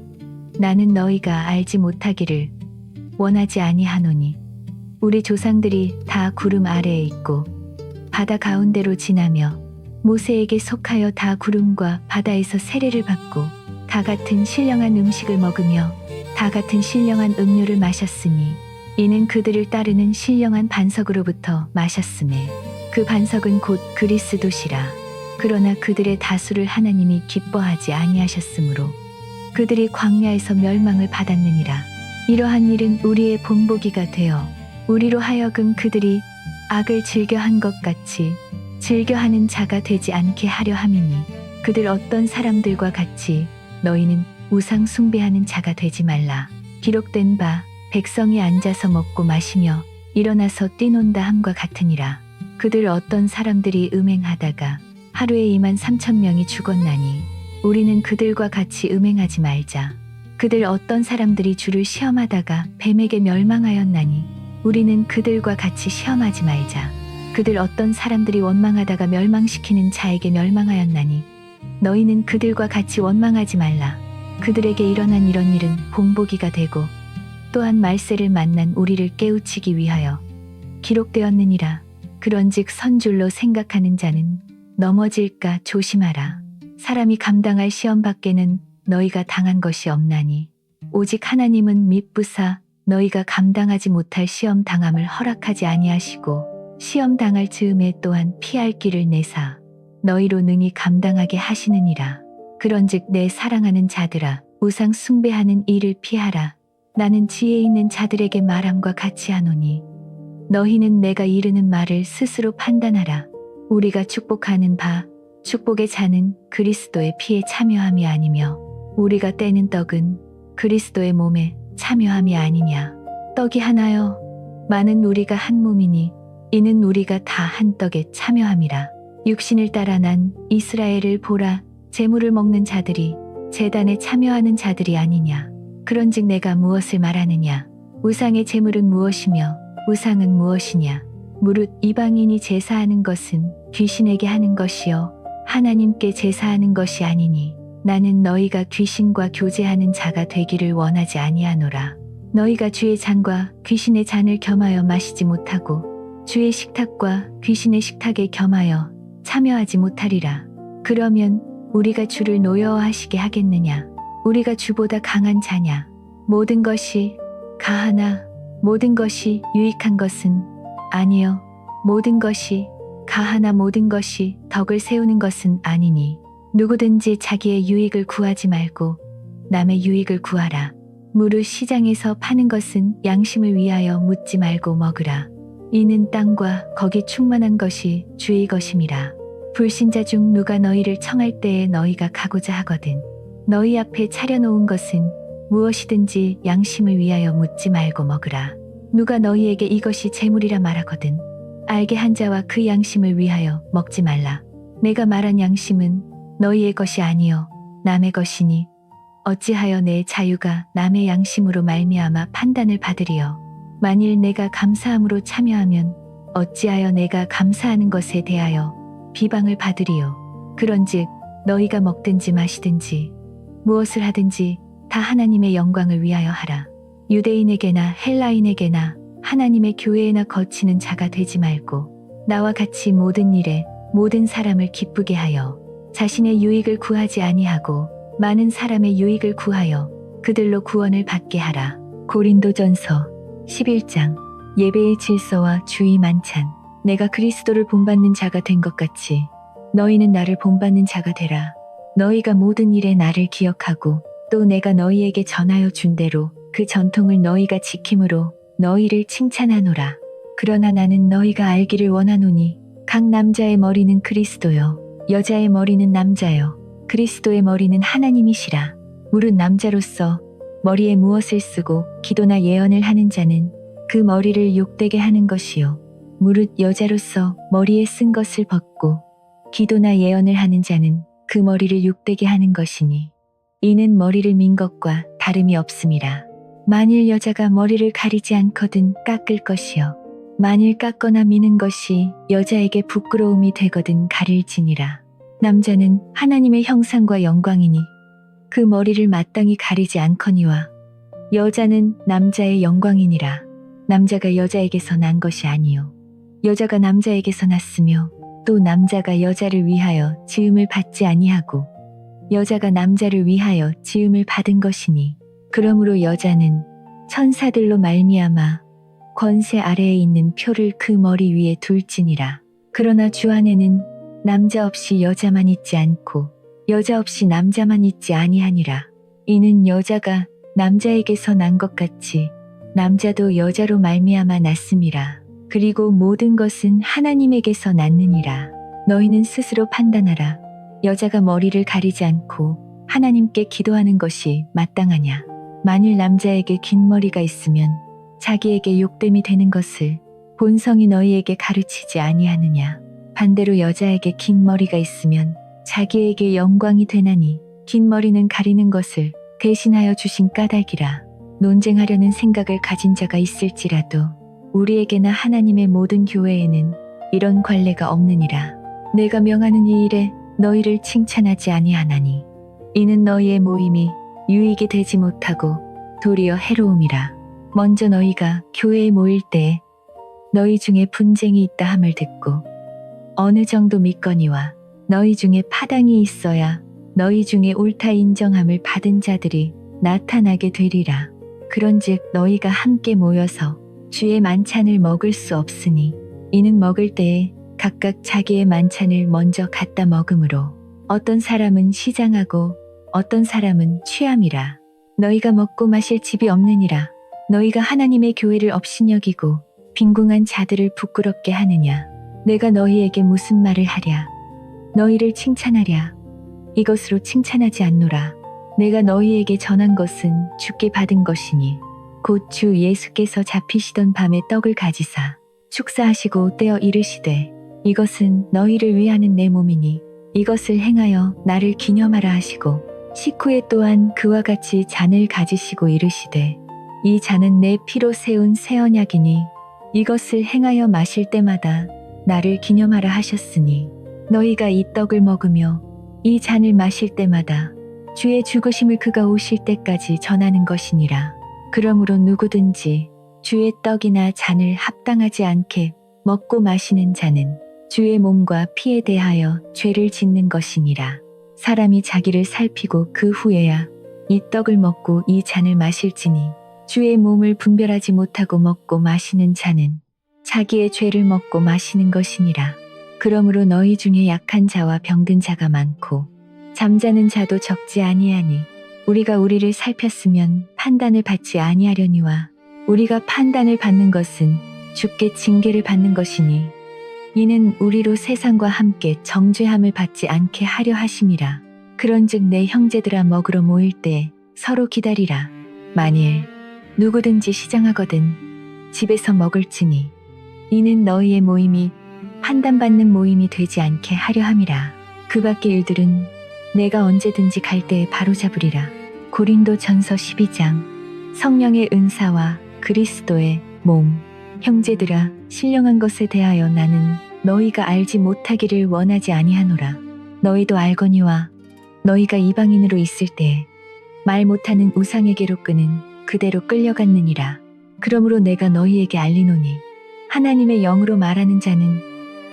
나는 너희가 알지 못하기를 원하지 아니하노니 우리 조상들이 다 구름 아래에 있고 바다 가운데로 지나며 모세에게 속하여 다 구름과 바다에서 세례를 받고 다 같은 신령한 음식을 먹으며 다 같은 신령한 음료를 마셨으니 이는 그들을 따르는 신령한 반석으로부터 마셨음에 그 반석은 곧 그리스도시라. 그러나 그들의 다수를 하나님이 기뻐하지 아니하셨으므로 그들이 광야에서 멸망을 받았느니라. 이러한 일은 우리의 본보기가 되어 우리로 하여금 그들이 악을 즐겨한 것 같이 즐겨하는 자가 되지 않게 하려 함이니 그들 어떤 사람들과 같이 너희는 우상 숭배하는 자가 되지 말라. 기록된 바 백성이 앉아서 먹고 마시며 일어나서 뛰논다 함과 같으니라. 그들 어떤 사람들이 음행하다가 하루에 23,000명이 죽었나니 우리는 그들과 같이 음행하지 말자. 그들 어떤 사람들이 주를 시험하다가 뱀에게 멸망하였나니 우리는 그들과 같이 시험하지 말자. 그들 어떤 사람들이 원망하다가 멸망시키는 자에게 멸망하였나니 너희는 그들과 같이 원망하지 말라. 그들에게 일어난 이런 일은 본보기가 되고 또한 말세를 만난 우리를 깨우치기 위하여 기록되었느니라. 그런즉 선줄로 생각하는 자는 넘어질까 조심하라. 사람이 감당할 시험 밖에는 너희가 당한 것이 없나니 오직 하나님은 밉부사 너희가 감당하지 못할 시험 당함을 허락하지 아니하시고 시험 당할 즈음에 또한 피할 길을 내사 너희로 능히 감당하게 하시느니라. 그런즉 내 사랑하는 자들아, 우상 숭배하는 일을 피하라. 나는 지혜 있는 자들에게 말함과 같이 하노니 너희는 내가 이르는 말을 스스로 판단하라. 우리가 축복하는 바 축복의 잔은 그리스도의 피에 참여함이 아니며 우리가 떼는 떡은 그리스도의 몸에 참여함이 아니냐. 떡이 하나여 많은 우리가 한 몸이니 이는 우리가 다 한 떡에 참여함이라. 육신을 따라 난 이스라엘을 보라. 제물을 먹는 자들이 제단에 참여하는 자들이 아니냐. 그런즉 내가 무엇을 말하느냐. 우상의 제물은 무엇이며 우상은 무엇이냐. 무릇 이방인이 제사하는 것은 귀신에게 하는 것이요 하나님께 제사하는 것이 아니니 나는 너희가 귀신과 교제하는 자가 되기를 원하지 아니하노라. 너희가 주의 잔과 귀신의 잔을 겸하여 마시지 못하고 주의 식탁과 귀신의 식탁에 겸하여 참여하지 못하리라. 그러면 우리가 주를 노여워하시게 하겠느냐. 우리가 주보다 강한 자냐. 모든 것이 가하나 모든 것이 유익한 것은 아니요 모든 것이 가하나 모든 것이 덕을 세우는 것은 아니니 누구든지 자기의 유익을 구하지 말고 남의 유익을 구하라. 무릇 시장에서 파는 것은 양심을 위하여 묻지 말고 먹으라. 이는 땅과 거기 충만한 것이 주의 것임이라. 불신자 중 누가 너희를 청할 때에 너희가 가고자 하거든 너희 앞에 차려놓은 것은 무엇이든지 양심을 위하여 묻지 말고 먹으라. 누가 너희에게 이것이 재물이라 말하거든 알게 한 자와 그 양심을 위하여 먹지 말라. 내가 말한 양심은 너희의 것이 아니요 남의 것이니 어찌하여 내 자유가 남의 양심으로 말미암아 판단을 받으리요. 만일 내가 감사함으로 참여하면 어찌하여 내가 감사하는 것에 대하여 비방을 받으리요. 그런즉 너희가 먹든지 마시든지 무엇을 하든지 다 하나님의 영광을 위하여 하라. 유대인에게나 헬라인에게나 하나님의 교회에나 거치는 자가 되지 말고 나와 같이 모든 일에 모든 사람을 기쁘게 하여 자신의 유익을 구하지 아니하고 많은 사람의 유익을 구하여 그들로 구원을 받게 하라. 고린도전서 11장. 예배의 질서와 주의 만찬. 내가 그리스도를 본받는 자가 된 것 같이 너희는 나를 본받는 자가 되라. 너희가 모든 일에 나를 기억하고 또 내가 너희에게 전하여 준 대로 그 전통을 너희가 지킴으로 너희를 칭찬하노라. 그러나 나는 너희가 알기를 원하노니 각 남자의 머리는 그리스도요 여자의 머리는 남자요 그리스도의 머리는 하나님이시라. 무릇 남자로서 머리에 무엇을 쓰고 기도나 예언을 하는 자는 그 머리를 욕되게 하는 것이요 무릇 여자로서 머리에 쓴 것을 벗고 기도나 예언을 하는 자는 그 머리를 욕되게 하는 것이니 이는 머리를 민 것과 다름이 없음이라. 만일 여자가 머리를 가리지 않거든 깎을 것이요 만일 깎거나 미는 것이 여자에게 부끄러움이 되거든 가릴지니라. 남자는 하나님의 형상과 영광이니 그 머리를 마땅히 가리지 않거니와 여자는 남자의 영광이니라. 남자가 여자에게서 난 것이 아니요 여자가 남자에게서 났으며 또 남자가 여자를 위하여 지음을 받지 아니하고 여자가 남자를 위하여 지음을 받은 것이니 그러므로 여자는 천사들로 말미암아 권세 아래에 있는 표를 그 머리 위에 둘지니라. 그러나 주 안에는 남자 없이 여자만 있지 않고 여자 없이 남자만 있지 아니하니라. 이는 여자가 남자에게서 난 것 같이 남자도 여자로 말미암아 났음이라. 그리고 모든 것은 하나님에게서 났느니라. 너희는 스스로 판단하라. 여자가 머리를 가리지 않고 하나님께 기도하는 것이 마땅하냐. 만일 남자에게 긴 머리가 있으면 자기에게 욕됨이 되는 것을 본성이 너희에게 가르치지 아니하느냐. 반대로 여자에게 긴 머리가 있으면 자기에게 영광이 되나니 긴 머리는 가리는 것을 대신하여 주신 까닭이라. 논쟁하려는 생각을 가진 자가 있을지라도 우리에게나 하나님의 모든 교회에는 이런 관례가 없느니라. 내가 명하는 이 일에 너희를 칭찬하지 아니하나니 이는 너희의 모임이 유익이 되지 못하고 도리어 해로움이라. 먼저 너희가 교회에 모일 때 너희 중에 분쟁이 있다 함을 듣고 어느 정도 믿거니와 너희 중에 파당이 있어야 너희 중에 옳다 인정함을 받은 자들이 나타나게 되리라. 그런즉 너희가 함께 모여서 주의 만찬을 먹을 수 없으니 이는 먹을 때에 각각 자기의 만찬을 먼저 갖다 먹음으로 어떤 사람은 시장하고 어떤 사람은 취함이라. 너희가 먹고 마실 집이 없느니라. 너희가 하나님의 교회를 업신여기고 빈궁한 자들을 부끄럽게 하느냐. 내가 너희에게 무슨 말을 하랴. 너희를 칭찬하랴. 이것으로 칭찬하지 않노라. 내가 너희에게 전한 것은 주께 받은 것이니 곧 주 예수께서 잡히시던 밤에 떡을 가지사 축사하시고 떼어 이르시되 이것은 너희를 위하는 내 몸이니 이것을 행하여 나를 기념하라 하시고 식후에 또한 그와 같이 잔을 가지시고 이르시되 이 잔은 내 피로 세운 새 언약이니 이것을 행하여 마실 때마다 나를 기념하라 하셨으니 너희가 이 떡을 먹으며 이 잔을 마실 때마다 주의 죽으심을 그가 오실 때까지 전하는 것이니라. 그러므로 누구든지 주의 떡이나 잔을 합당하지 않게 먹고 마시는 자는 주의 몸과 피에 대하여 죄를 짓는 것이니라. 사람이 자기를 살피고 그 후에야 이 떡을 먹고 이 잔을 마실지니 주의 몸을 분별하지 못하고 먹고 마시는 자는 자기의 죄를 먹고 마시는 것이니라. 그러므로 너희 중에 약한 자와 병든 자가 많고 잠자는 자도 적지 아니하니 우리가 우리를 살폈으면 판단을 받지 아니하려니와 우리가 판단을 받는 것은 주께 징계를 받는 것이니 이는 우리로 세상과 함께 정죄함을 받지 않게 하려 하심이라. 그런즉 내 형제들아 먹으러 모일 때 서로 기다리라. 만일 누구든지 시장하거든 집에서 먹을지니 이는 너희의 모임이 판단받는 모임이 되지 않게 하려 함이라. 그 밖의 일들은 내가 언제든지 갈 때에 바로잡으리라. 고린도전서 12장. 성령의 은사와 그리스도의 몸. 형제들아, 신령한 것에 대하여 나는 너희가 알지 못하기를 원하지 아니하노라. 너희도 알거니와 너희가 이방인으로 있을 때에 말 못하는 우상에게로 끄는 그대로 끌려갔느니라. 그러므로 내가 너희에게 알리노니 하나님의 영으로 말하는 자는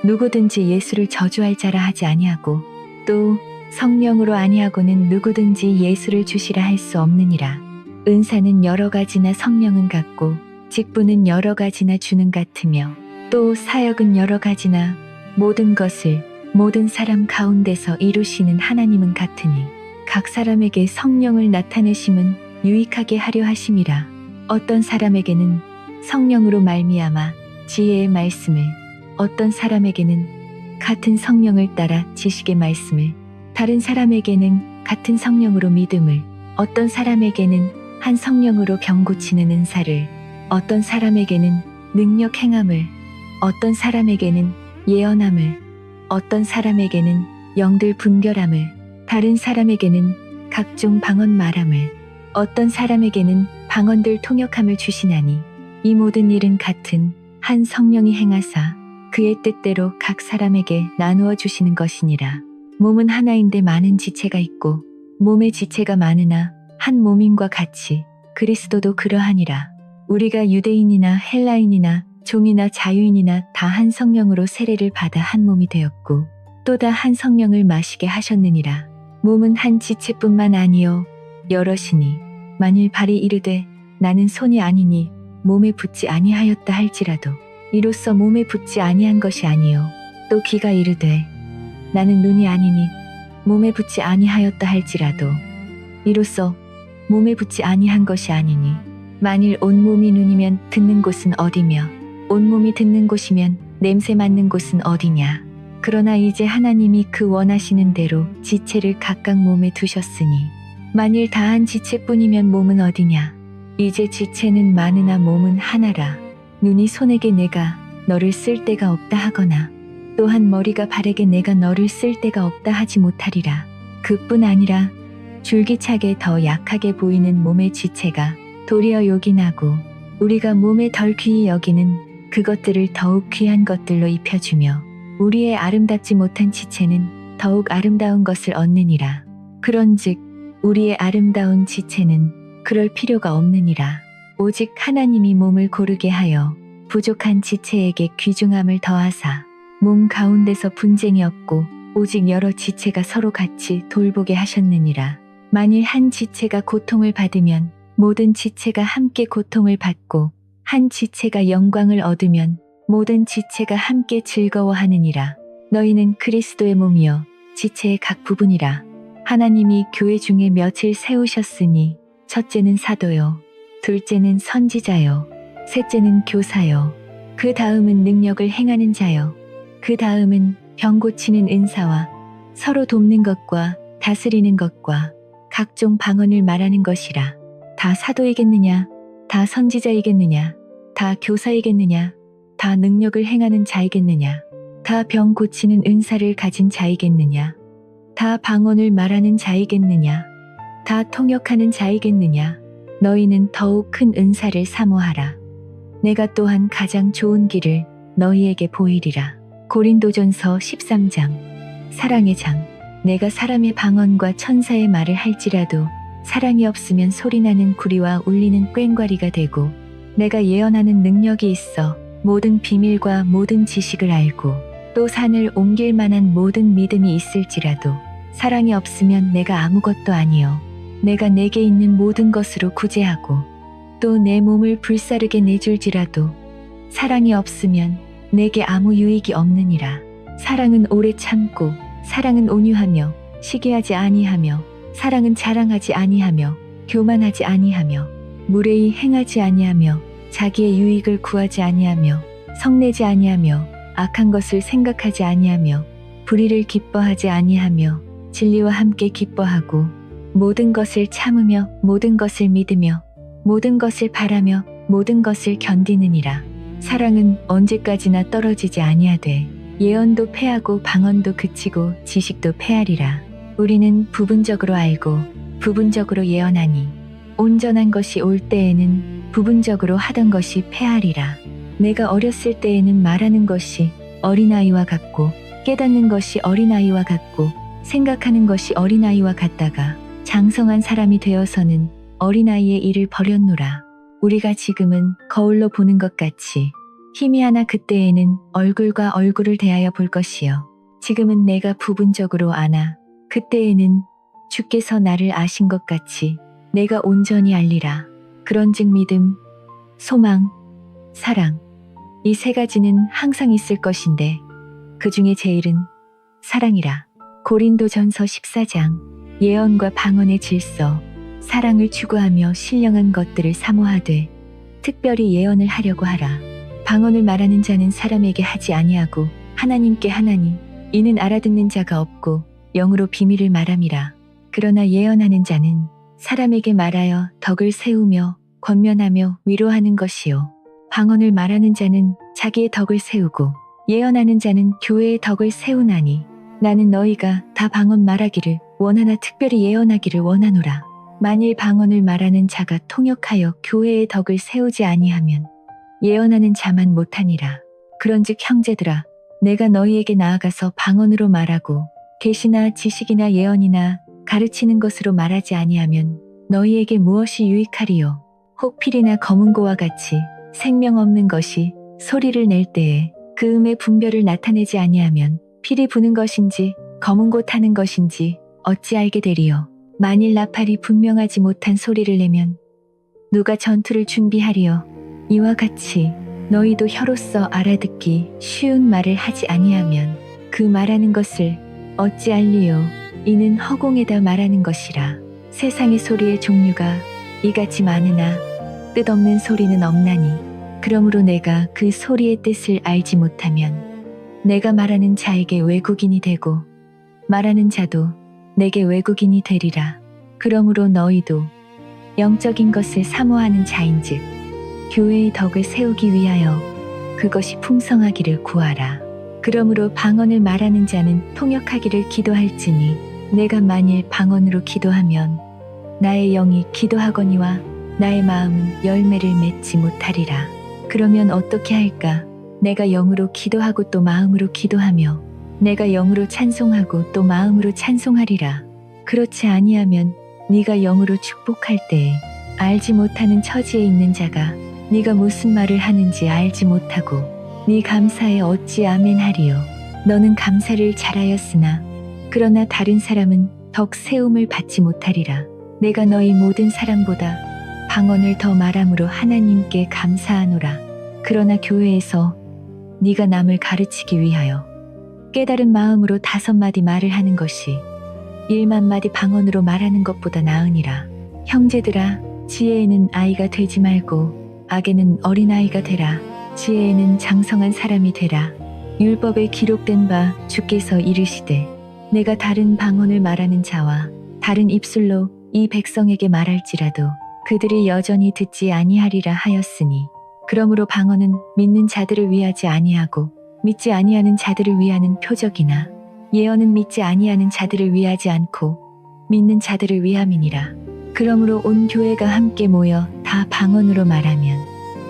누구든지 예수를 저주할 자라 하지 아니하고 또 성령으로 아니하고는 누구든지 예수를 주시라 할 수 없느니라. 은사는 여러 가지나 성령은 같고 직분은 여러 가지나 주는 같으며 또 사역은 여러 가지나 모든 것을 모든 사람 가운데서 이루시는 하나님은 같으니 각 사람에게 성령을 나타내심은 유익하게 하려 하심이라. 어떤 사람에게는 성령으로 말미암아 지혜의 말씀을, 어떤 사람에게는 같은 성령을 따라 지식의 말씀을, 다른 사람에게는 같은 성령으로 믿음을, 어떤 사람에게는 한 성령으로 병 고치는 은사를, 어떤 사람에게는 능력 행함을, 어떤 사람에게는 예언함을, 어떤 사람에게는 영들 분별함을, 다른 사람에게는 각종 방언 말함을, 어떤 사람에게는 방언들 통역함을 주시나니 이 모든 일은 같은 한 성령이 행하사 그의 뜻대로 각 사람에게 나누어 주시는 것이니라. 몸은 하나인데 많은 지체가 있고 몸의 지체가 많으나 한 몸인과 같이 그리스도도 그러하니라. 우리가 유대인이나 헬라인이나 종이나 자유인이나 다 한 성령으로 세례를 받아 한 몸이 되었고 또 다 한 성령을 마시게 하셨느니라. 몸은 한 지체뿐만 아니요 여럿이니 만일 발이 이르되 나는 손이 아니니 몸에 붙지 아니하였다 할지라도 이로써 몸에 붙지 아니한 것이 아니요 또 귀가 이르되 나는 눈이 아니니 몸에 붙지 아니하였다 할지라도 이로써 몸에 붙지 아니한 것이 아니니 만일 온몸이 눈이면 듣는 곳은 어디며 온몸이 듣는 곳이면 냄새 맡는 곳은 어디냐. 그러나 이제 하나님이 그 원하시는 대로 지체를 각각 몸에 두셨으니 만일 다한 지체뿐이면 몸은 어디냐. 이제 지체는 많으나 몸은 하나라. 눈이 손에게 내가 너를 쓸 데가 없다 하거나 또한 머리가 발에게 내가 너를 쓸 데가 없다 하지 못하리라. 그뿐 아니라 줄기차게 더 약하게 보이는 몸의 지체가 도리어 요긴하고 우리가 몸에 덜 귀히 여기는 그것들을 더욱 귀한 것들로 입혀주며 우리의 아름답지 못한 지체는 더욱 아름다운 것을 얻느니라. 그런즉 우리의 아름다운 지체는 그럴 필요가 없느니라. 오직 하나님이 몸을 고르게 하여 부족한 지체에게 귀중함을 더하사 몸 가운데서 분쟁이 없고 오직 여러 지체가 서로 같이 돌보게 하셨느니라. 만일 한 지체가 고통을 받으면 모든 지체가 함께 고통을 받고 한 지체가 영광을 얻으면 모든 지체가 함께 즐거워하느니라. 너희는 그리스도의 몸이요 지체의 각 부분이라. 하나님이 교회 중에 몇을 세우셨으니 첫째는 사도요 둘째는 선지자요 셋째는 교사요 그 다음은 능력을 행하는 자요 그 다음은 병 고치는 은사와 서로 돕는 것과 다스리는 것과 각종 방언을 말하는 것이라. 다 사도이겠느냐 다 선지자이겠느냐 다 교사이겠느냐 다 능력을 행하는 자이겠느냐 다 병 고치는 은사를 가진 자이겠느냐 다 방언을 말하는 자이겠느냐 다 통역하는 자이겠느냐. 너희는 더욱 큰 은사를 사모하라. 내가 또한 가장 좋은 길을 너희에게 보이리라. 고린도전서 13장. 사랑의 장. 내가 사람의 방언과 천사의 말을 할지라도 사랑이 없으면 소리나는 구리와 울리는 꽹과리가 되고 내가 예언하는 능력이 있어 모든 비밀과 모든 지식을 알고 또 산을 옮길 만한 모든 믿음이 있을지라도 사랑이 없으면 내가 아무것도 아니요 내가 내게 있는 모든 것으로 구제하고 또 내 몸을 불사르게 내줄지라도 사랑이 없으면 내게 아무 유익이 없느니라. 사랑은 오래 참고 사랑은 온유하며 시기하지 아니하며 사랑은 자랑하지 아니하며 교만하지 아니하며 무례히 행하지 아니하며 자기의 유익을 구하지 아니하며 성내지 아니하며 악한 것을 생각하지 아니하며 불의를 기뻐하지 아니하며 진리와 함께 기뻐하고 모든 것을 참으며 모든 것을 믿으며 모든 것을 바라며 모든 것을 견디느니라. 사랑은 언제까지나 떨어지지 아니하되 예언도 패하고 방언도 그치고 지식도 패하리라. 우리는 부분적으로 알고 부분적으로 예언하니 온전한 것이 올 때에는 부분적으로 하던 것이 패하리라. 내가 어렸을 때에는 말하는 것이 어린아이와 같고 깨닫는 것이 어린아이와 같고 생각하는 것이 어린아이와 같다가 장성한 사람이 되어서는 어린아이의 일을 버렸노라. 우리가 지금은 거울로 보는 것 같이 희미하나 그때에는 얼굴과 얼굴을 대하여 볼 것이요 지금은 내가 부분적으로 아나 그때에는 주께서 나를 아신 것 같이 내가 온전히 알리라. 그런즉 믿음, 소망, 사랑 이 세 가지는 항상 있을 것인데 그 중에 제일은 사랑이라. 고린도전서 14장. 예언과 방언의 질서, 사랑을 추구하며 신령한 것들을 사모하되 특별히 예언을 하려고 하라. 방언을 말하는 자는 사람에게 하지 아니하고 하나님께 하나니 이는 알아듣는 자가 없고 영으로 비밀을 말함이라. 그러나 예언하는 자는 사람에게 말하여 덕을 세우며 권면하며 위로하는 것이요 방언을 말하는 자는 자기의 덕을 세우고 예언하는 자는 교회의 덕을 세우나니 나는 너희가 다 방언 말하기를 원하나 특별히 예언하기를 원하노라. 만일 방언을 말하는 자가 통역하여 교회의 덕을 세우지 아니하면 예언하는 자만 못하니라. 그런즉 형제들아 내가 너희에게 나아가서 방언으로 말하고 계시나 지식이나 예언이나 가르치는 것으로 말하지 아니하면 너희에게 무엇이 유익하리요. 혹 필이나 검은고와 같이 생명 없는 것이 소리를 낼 때에 그 음의 분별을 나타내지 아니하면 필이 부는 것인지 검은고 타는 것인지 어찌 알게 되리요. 만일 나팔이 분명하지 못한 소리를 내면 누가 전투를 준비하리요. 이와 같이 너희도 혀로서 알아듣기 쉬운 말을 하지 아니하면 그 말하는 것을 어찌 알리요. 이는 허공에다 말하는 것이라. 세상의 소리의 종류가 이같이 많으나 뜻없는 소리는 없나니 그러므로 내가 그 소리의 뜻을 알지 못하면 내가 말하는 자에게 외국인이 되고 말하는 자도 내게 외국인이 되리라. 그러므로 너희도 영적인 것을 사모하는 자인즉 교회의 덕을 세우기 위하여 그것이 풍성하기를 구하라. 그러므로 방언을 말하는 자는 통역하기를 기도할지니 내가 만일 방언으로 기도하면 나의 영이 기도하거니와 나의 마음은 열매를 맺지 못하리라. 그러면 어떻게 할까? 내가 영으로 기도하고 또 마음으로 기도하며 내가 영으로 찬송하고 또 마음으로 찬송하리라. 그렇지 아니하면 네가 영으로 축복할 때에 알지 못하는 처지에 있는 자가 네가 무슨 말을 하는지 알지 못하고 네 감사에 어찌 아멘하리요. 너는 감사를 잘하였으나 그러나 다른 사람은 덕 세움을 받지 못하리라. 내가 너희 모든 사람보다 방언을 더 말함으로 하나님께 감사하노라. 그러나 교회에서 네가 남을 가르치기 위하여 깨달은 마음으로 5마디 말을 하는 것이 1만마디 방언으로 말하는 것보다 나으니라. 형제들아 지혜에는 아이가 되지 말고 악에는 어린아이가 되라. 지혜에는 장성한 사람이 되라. 율법에 기록된 바 주께서 이르시되 내가 다른 방언을 말하는 자와 다른 입술로 이 백성에게 말할지라도 그들이 여전히 듣지 아니하리라 하였으니 그러므로 방언은 믿는 자들을 위하지 아니하고 믿지 아니하는 자들을 위하는 표적이나 예언은 믿지 아니하는 자들을 위하지 않고 믿는 자들을 위함이니라. 그러므로 온 교회가 함께 모여 다 방언으로 말하면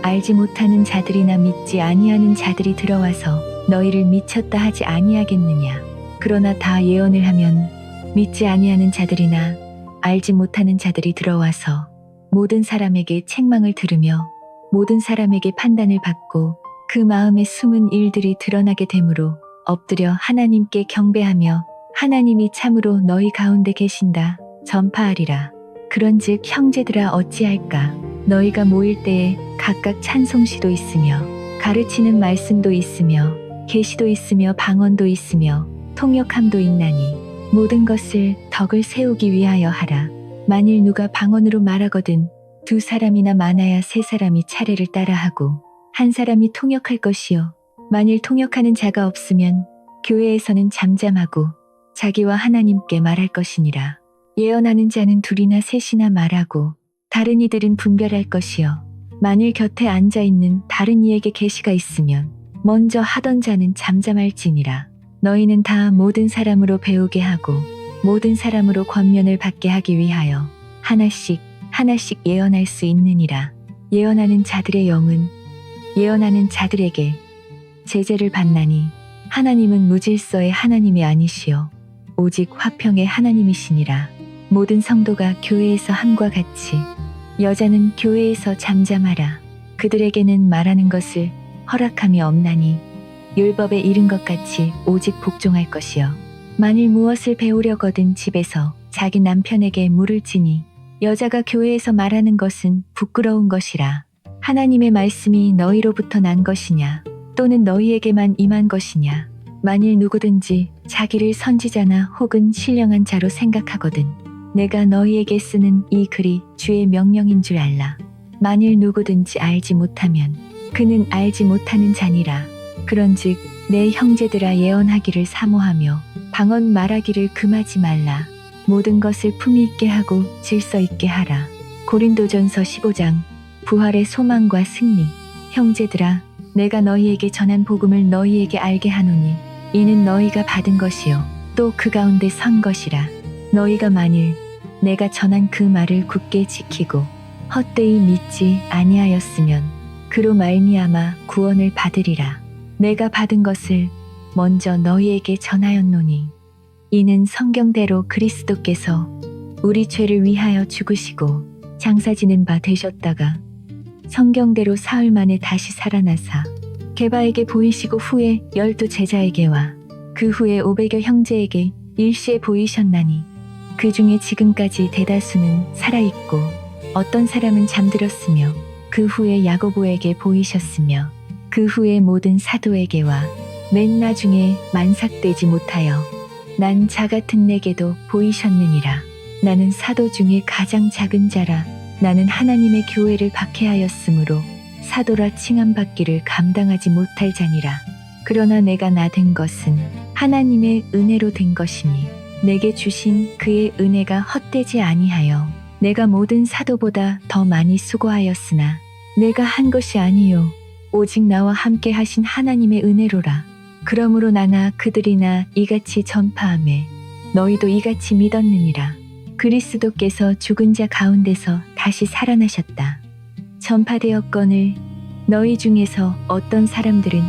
알지 못하는 자들이나 믿지 아니하는 자들이 들어와서 너희를 미쳤다 하지 아니하겠느냐. 그러나 다 예언을 하면 믿지 아니하는 자들이나 알지 못하는 자들이 들어와서 모든 사람에게 책망을 들으며 모든 사람에게 판단을 받고 그 마음의 숨은 일들이 드러나게 되므로 엎드려 하나님께 경배하며 하나님이 참으로 너희 가운데 계신다 전파하리라. 그런즉 형제들아 어찌할까? 너희가 모일 때에 각각 찬송시도 있으며 가르치는 말씀도 있으며 계시도 있으며 방언도 있으며 통역함도 있나니 모든 것을 덕을 세우기 위하여 하라. 만일 누가 방언으로 말하거든 2사람이나 많아야 3사람이 차례를 따라하고 1사람이 통역할 것이요. 만일 통역하는 자가 없으면 교회에서는 잠잠하고 자기와 하나님께 말할 것이니라. 예언하는 자는 2이나 3이나 말하고 다른 이들은 분별할 것이요. 만일 곁에 앉아있는 다른 이에게 계시가 있으면 먼저 하던 자는 잠잠할지니라. 너희는 다 모든 사람으로 배우게 하고 모든 사람으로 권면을 받게 하기 위하여 하나씩 예언할 수 있느니라. 예언하는 자들의 영은 예언하는 자들에게 제재를 받나니 하나님은 무질서의 하나님이 아니시요 오직 화평의 하나님이시니라. 모든 성도가 교회에서 함과 같이 여자는 교회에서 잠잠하라. 그들에게는 말하는 것을 허락함이 없나니 율법에 이른 것 같이 오직 복종할 것이요. 만일 무엇을 배우려거든 집에서 자기 남편에게 물을지니 여자가 교회에서 말하는 것은 부끄러운 것이라. 하나님의 말씀이 너희로부터 난 것이냐 또는 너희에게만 임한 것이냐. 만일 누구든지 자기를 선지자나 혹은 신령한 자로 생각하거든 내가 너희에게 쓰는 이 글이 주의 명령인 줄 알라. 만일 누구든지 알지 못하면 그는 알지 못하는 자니라. 그런즉 내 형제들아 예언하기를 사모하며 방언 말하기를 금하지 말라. 모든 것을 품위 있게 하고 질서 있게 하라. 고린도전서 15장. 부활의 소망과 승리. 형제들아, 내가 너희에게 전한 복음을 너희에게 알게 하노니 이는 너희가 받은 것이요 또 그 가운데 선 것이라. 너희가 만일 내가 전한 그 말을 굳게 지키고 헛되이 믿지 아니하였으면 그로 말미암아 구원을 받으리라. 내가 받은 것을 먼저 너희에게 전하였노니 이는 성경대로 그리스도께서 우리 죄를 위하여 죽으시고 장사 지는 바 되셨다가 성경대로 사흘 만에 다시 살아나사 게바에게 보이시고 후에 12 제자에게와 그 후에 500여 형제에게 일시에 보이셨나니 그 중에 지금까지 대다수는 살아있고 어떤 사람은 잠들었으며 그 후에 야고보에게 보이셨으며 그 후에 모든 사도에게와 맨 나중에 만삭되지 못하여 난 자 같은 내게도 보이셨느니라. 나는 사도 중에 가장 작은 자라. 나는 하나님의 교회를 박해하였으므로 사도라 칭함받기를 감당하지 못할 자니라. 그러나 내가 나 된 것은 하나님의 은혜로 된 것이니 내게 주신 그의 은혜가 헛되지 아니하여 내가 모든 사도보다 더 많이 수고하였으나 내가 한 것이 아니요 오직 나와 함께 하신 하나님의 은혜로라. 그러므로 나나 그들이나 이같이 전파하매 너희도 이같이 믿었느니라. 그리스도께서 죽은 자 가운데서 다시 살아나셨다. 전파되었거늘 너희 중에서 어떤 사람들은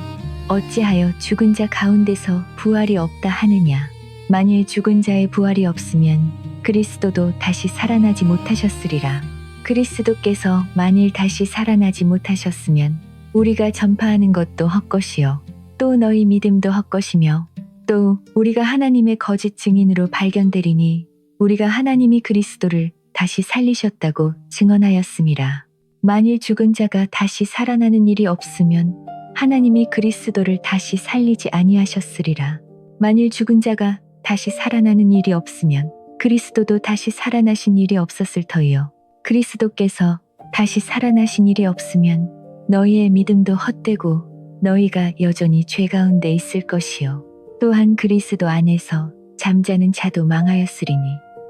어찌하여 죽은 자 가운데서 부활이 없다 하느냐. 만일 죽은 자의 부활이 없으면 그리스도도 다시 살아나지 못하셨으리라. 그리스도께서 만일 다시 살아나지 못하셨으면 우리가 전파하는 것도 헛것이요 또 너희 믿음도 헛것이며 또 우리가 하나님의 거짓 증인으로 발견되리니 우리가 하나님이 그리스도를 다시 살리셨다고 증언하였음이라. 만일 죽은 자가 다시 살아나는 일이 없으면 하나님이 그리스도를 다시 살리지 아니하셨으리라. 만일 죽은 자가 다시 살아나는 일이 없으면 그리스도도 다시 살아나신 일이 없었을 터이요. 그리스도께서 다시 살아나신 일이 없으면 너희의 믿음도 헛되고 너희가 여전히 죄 가운데 있을 것이요. 또한 그리스도 안에서 잠자는 자도 망하였으리니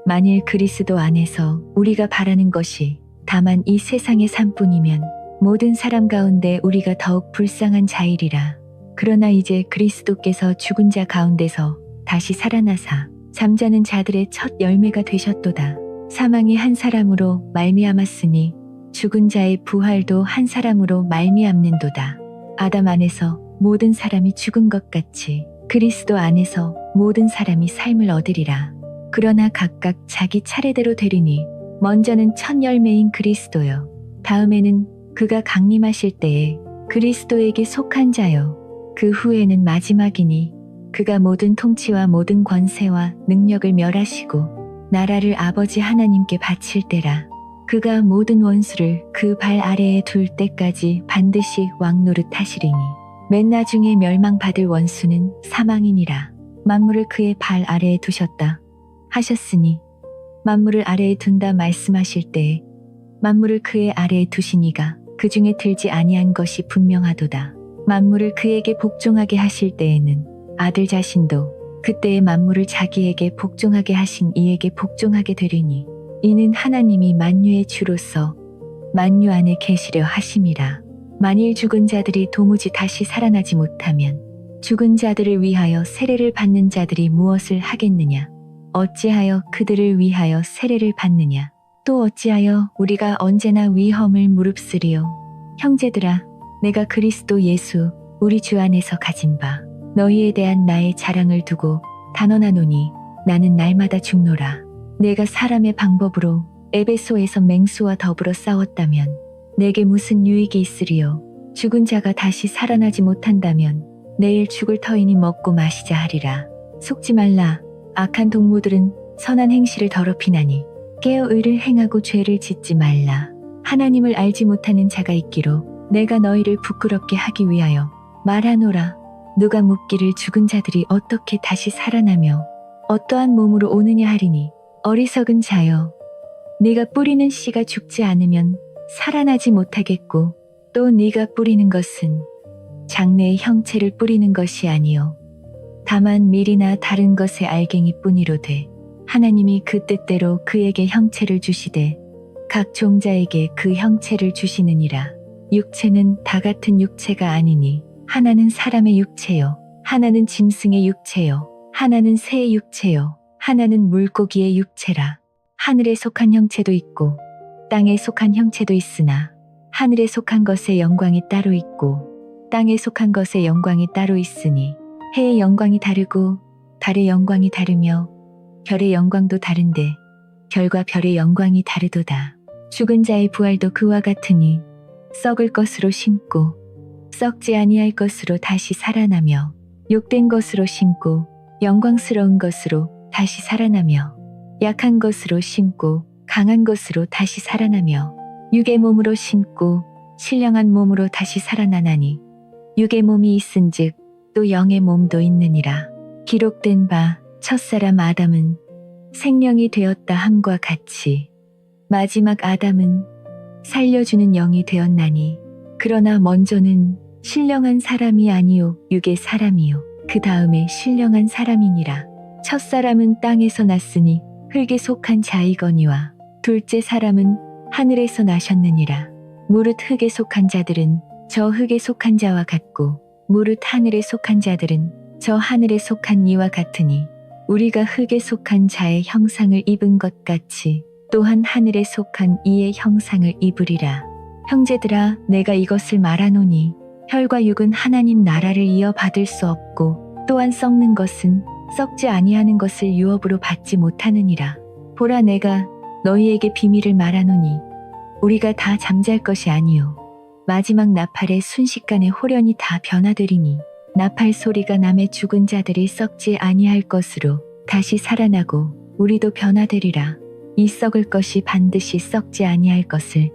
만일 그리스도 안에서 우리가 바라는 것이 다만 이 세상의 삶뿐이면 모든 사람 가운데 우리가 더욱 불쌍한 자이리라. 그러나 이제 그리스도께서 죽은 자 가운데서 다시 살아나사 잠자는 자들의 첫 열매가 되셨도다. 사망이 한 사람으로 말미암았으니 죽은 자의 부활도 한 사람으로 말미암는도다. 아담 안에서 모든 사람이 죽은 것 같이 그리스도 안에서 모든 사람이 삶을 얻으리라. 그러나 각각 자기 차례대로 되리니 먼저는 첫 열매인 그리스도요 다음에는 그가 강림하실 때에 그리스도에게 속한 자요 그 후에는 마지막이니 그가 모든 통치와 모든 권세와 능력을 멸하시고 나라를 아버지 하나님께 바칠 때라. 그가 모든 원수를 그 발 아래에 둘 때까지 반드시 왕노릇 하시리니 맨 나중에 멸망받을 원수는 사망이니라. 만물을 그의 발 아래에 두셨다 하셨으니 만물을 아래에 둔다 말씀하실 때에 만물을 그의 아래에 두시니가 그 중에 들지 아니한 것이 분명하도다. 만물을 그에게 복종하게 하실 때에는 아들 자신도 그때의 만물을 자기에게 복종하게 하신 이에게 복종하게 되리니 이는 하나님이 만유의 주로서 만유 안에 계시려 하심이라. 만일 죽은 자들이 도무지 다시 살아나지 못하면 죽은 자들을 위하여 세례를 받는 자들이 무엇을 하겠느냐? 어찌하여 그들을 위하여 세례를 받느냐? 또 어찌하여 우리가 언제나 위험을 무릅쓰리요? 형제들아, 내가 그리스도 예수 우리 주 안에서 가진 바 너희에 대한 나의 자랑을 두고 단언하노니 나는 날마다 죽노라. 내가 사람의 방법으로 에베소에서 맹수와 더불어 싸웠다면 내게 무슨 유익이 있으리요? 죽은 자가 다시 살아나지 못한다면 내일 죽을 터이니 먹고 마시자 하리라. 속지 말라. 악한 동무들은 선한 행실을 더럽히나니 깨어 의를 행하고 죄를 짓지 말라. 하나님을 알지 못하는 자가 있기로 내가 너희를 부끄럽게 하기 위하여 말하노라. 누가 묻기를 죽은 자들이 어떻게 다시 살아나며 어떠한 몸으로 오느냐 하리니 어리석은 자여, 네가 뿌리는 씨가 죽지 않으면 살아나지 못하겠고 또 네가 뿌리는 것은 장래의 형체를 뿌리는 것이 아니요 다만 밀이나 다른 것의 알갱이 뿐이로되 하나님이 그 뜻대로 그에게 형체를 주시되 각 종자에게 그 형체를 주시느니라. 육체는 다 같은 육체가 아니니 하나는 사람의 육체요 하나는 짐승의 육체요 하나는 새의 육체요 하나는 물고기의 육체라. 하늘에 속한 형체도 있고 땅에 속한 형체도 있으나 하늘에 속한 것의 영광이 따로 있고 땅에 속한 것의 영광이 따로 있으니 해의 영광이 다르고 달의 영광이 다르며 별의 영광도 다른데 별과 별의 영광이 다르도다. 죽은 자의 부활도 그와 같으니 썩을 것으로 심고 썩지 아니할 것으로 다시 살아나며 욕된 것으로 심고 영광스러운 것으로 다시 살아나며 약한 것으로 심고 강한 것으로 다시 살아나며 육의 몸으로 심고 신령한 몸으로 다시 살아나나니 육의 몸이 있은즉 또 영의 몸도 있느니라. 기록된 바 첫사람 아담은 생명이 되었다 함과 같이 마지막 아담은 살려주는 영이 되었나니 그러나 먼저는 신령한 사람이 아니요 육의 사람이요 그 다음에 신령한 사람이니라. 첫사람은 땅에서 났으니 흙에 속한 자이거니와 둘째 사람은 하늘에서 나셨느니라. 무릇 흙에 속한 자들은 저 흙에 속한 자와 같고 무릇 하늘에 속한 자들은 저 하늘에 속한 이와 같으니 우리가 흙에 속한 자의 형상을 입은 것 같이 또한 하늘에 속한 이의 형상을 입으리라. 형제들아 내가 이것을 말하노니 혈과 육은 하나님 나라를 이어받을 수 없고 또한 썩는 것은 썩지 아니하는 것을 유업으로 받지 못하느니라. 보라 내가 너희에게 비밀을 말하노니 우리가 다 잠잘 것이 아니요 마지막 나팔의 순식간에 홀연히 다 변화되리니 나팔 소리가 남의 죽은 자들이 썩지 아니할 것으로 다시 살아나고 우리도 변화되리라. 이 썩을 것이 반드시 썩지 아니할 것을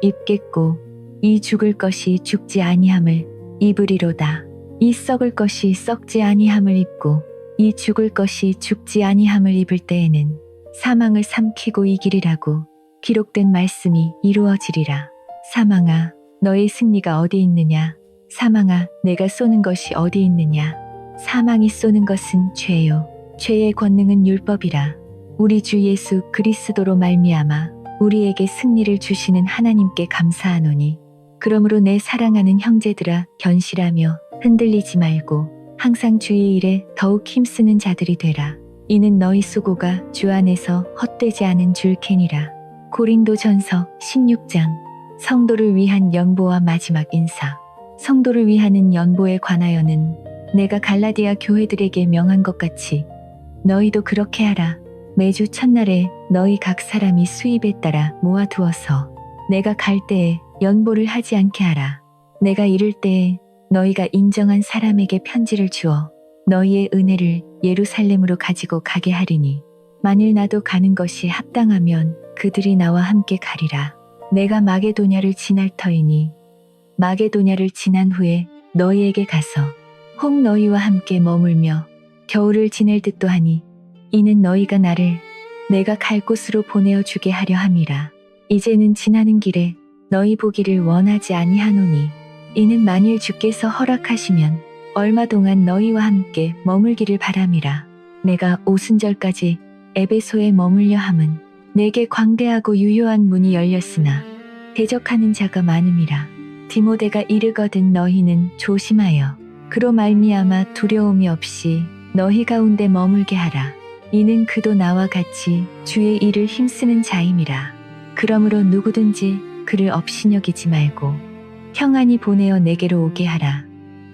입겠고 이 죽을 것이 죽지 아니함을 입으리로다. 이 썩을 것이 썩지 아니함을 입고 이 죽을 것이 죽지 아니함을 입을 때에는 사망을 삼키고 이기리라고 기록된 말씀이 이루어지리라. 사망아 너의 승리가 어디 있느냐? 사망아 내가 쏘는 것이 어디 있느냐? 사망이 쏘는 것은 죄요 죄의 권능은 율법이라. 우리 주 예수 그리스도로 말미암아 우리에게 승리를 주시는 하나님께 감사하노니 그러므로 내 사랑하는 형제들아 견실하며 흔들리지 말고 항상 주의 일에 더욱 힘쓰는 자들이 되라. 이는 너희 수고가 주 안에서 헛되지 않은 줄 캐니라. 고린도전서 16장. 성도를 위한 연보와 마지막 인사. 성도를 위하는 연보에 관하여는 내가 갈라디아 교회들에게 명한 것 같이 너희도 그렇게 하라. 매주 첫날에 너희 각 사람이 수입에 따라 모아두어서 내가 갈 때에 연보를 하지 않게 하라. 내가 이를 때에 너희가 인정한 사람에게 편지를 주어 너희의 은혜를 예루살렘으로 가지고 가게 하리니 만일 나도 가는 것이 합당하면 그들이 나와 함께 가리라. 내가 마게도냐를 지날 터이니 마게도냐를 지난 후에 너희에게 가서 혹 너희와 함께 머물며 겨울을 지낼 듯도 하니 이는 너희가 나를 내가 갈 곳으로 보내어 주게 하려 함이라. 이제는 지나는 길에 너희 보기를 원하지 아니하노니 이는 만일 주께서 허락하시면 얼마 동안 너희와 함께 머물기를 바람이라. 내가 오순절까지 에베소에 머물려 함은 내게 광대하고 유효한 문이 열렸으나 대적하는 자가 많음이라. 디모데가 이르거든 너희는 조심하여 그로 말미암아 두려움이 없이 너희 가운데 머물게 하라. 이는 그도 나와 같이 주의 일을 힘쓰는 자임이라. 그러므로 누구든지 그를 업신여기지 말고 평안히 보내어 내게로 오게 하라.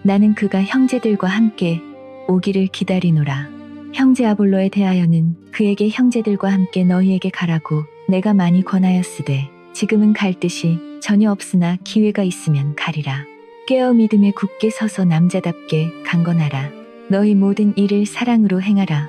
나는 그가 형제들과 함께 오기를 기다리노라. 형제 아볼로에 대하여는 그에게 형제들과 함께 너희에게 가라고 내가 많이 권하였으되 지금은 갈 뜻이 전혀 없으나 기회가 있으면 가리라. 깨어 믿음에 굳게 서서 남자답게 강건하라. 너희 모든 일을 사랑으로 행하라.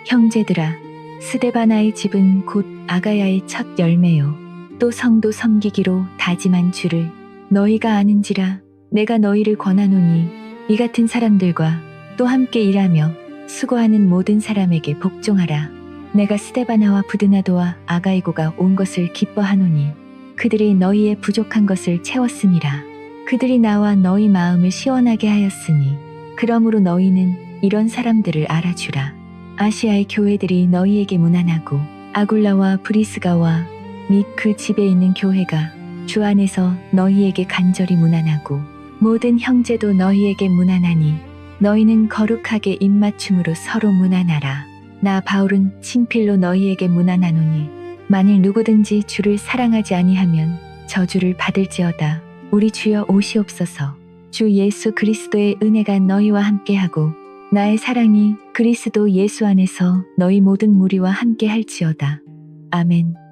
형제들아 스데바나의 집은 곧 아가야의 첫 열매요 또 성도 섬기기로 다짐한 줄을 너희가 아는지라. 내가 너희를 권하노니 이 같은 사람들과 또 함께 일하며 수고하는 모든 사람에게 복종하라. 내가 스데바나와 부드나도와 아가이고가 온 것을 기뻐하노니 그들이 너희의 부족한 것을 채웠음이라. 그들이 나와 너희 마음을 시원하게 하였으니 그러므로 너희는 이런 사람들을 알아주라. 아시아의 교회들이 너희에게 문안하고 아굴라와 브리스가와 및 그 집에 있는 교회가 주 안에서 너희에게 간절히 문안하고 모든 형제도 너희에게 문안하니 너희는 거룩하게 입맞춤으로 서로 문안하라. 나 바울은 친필로 너희에게 문안하노니 만일 누구든지 주를 사랑하지 아니하면 저주를 받을지어다. 우리 주여 오시옵소서. 주 예수 그리스도의 은혜가 너희와 함께하고 나의 사랑이 그리스도 예수 안에서 너희 모든 무리와 함께 할지어다. 아멘.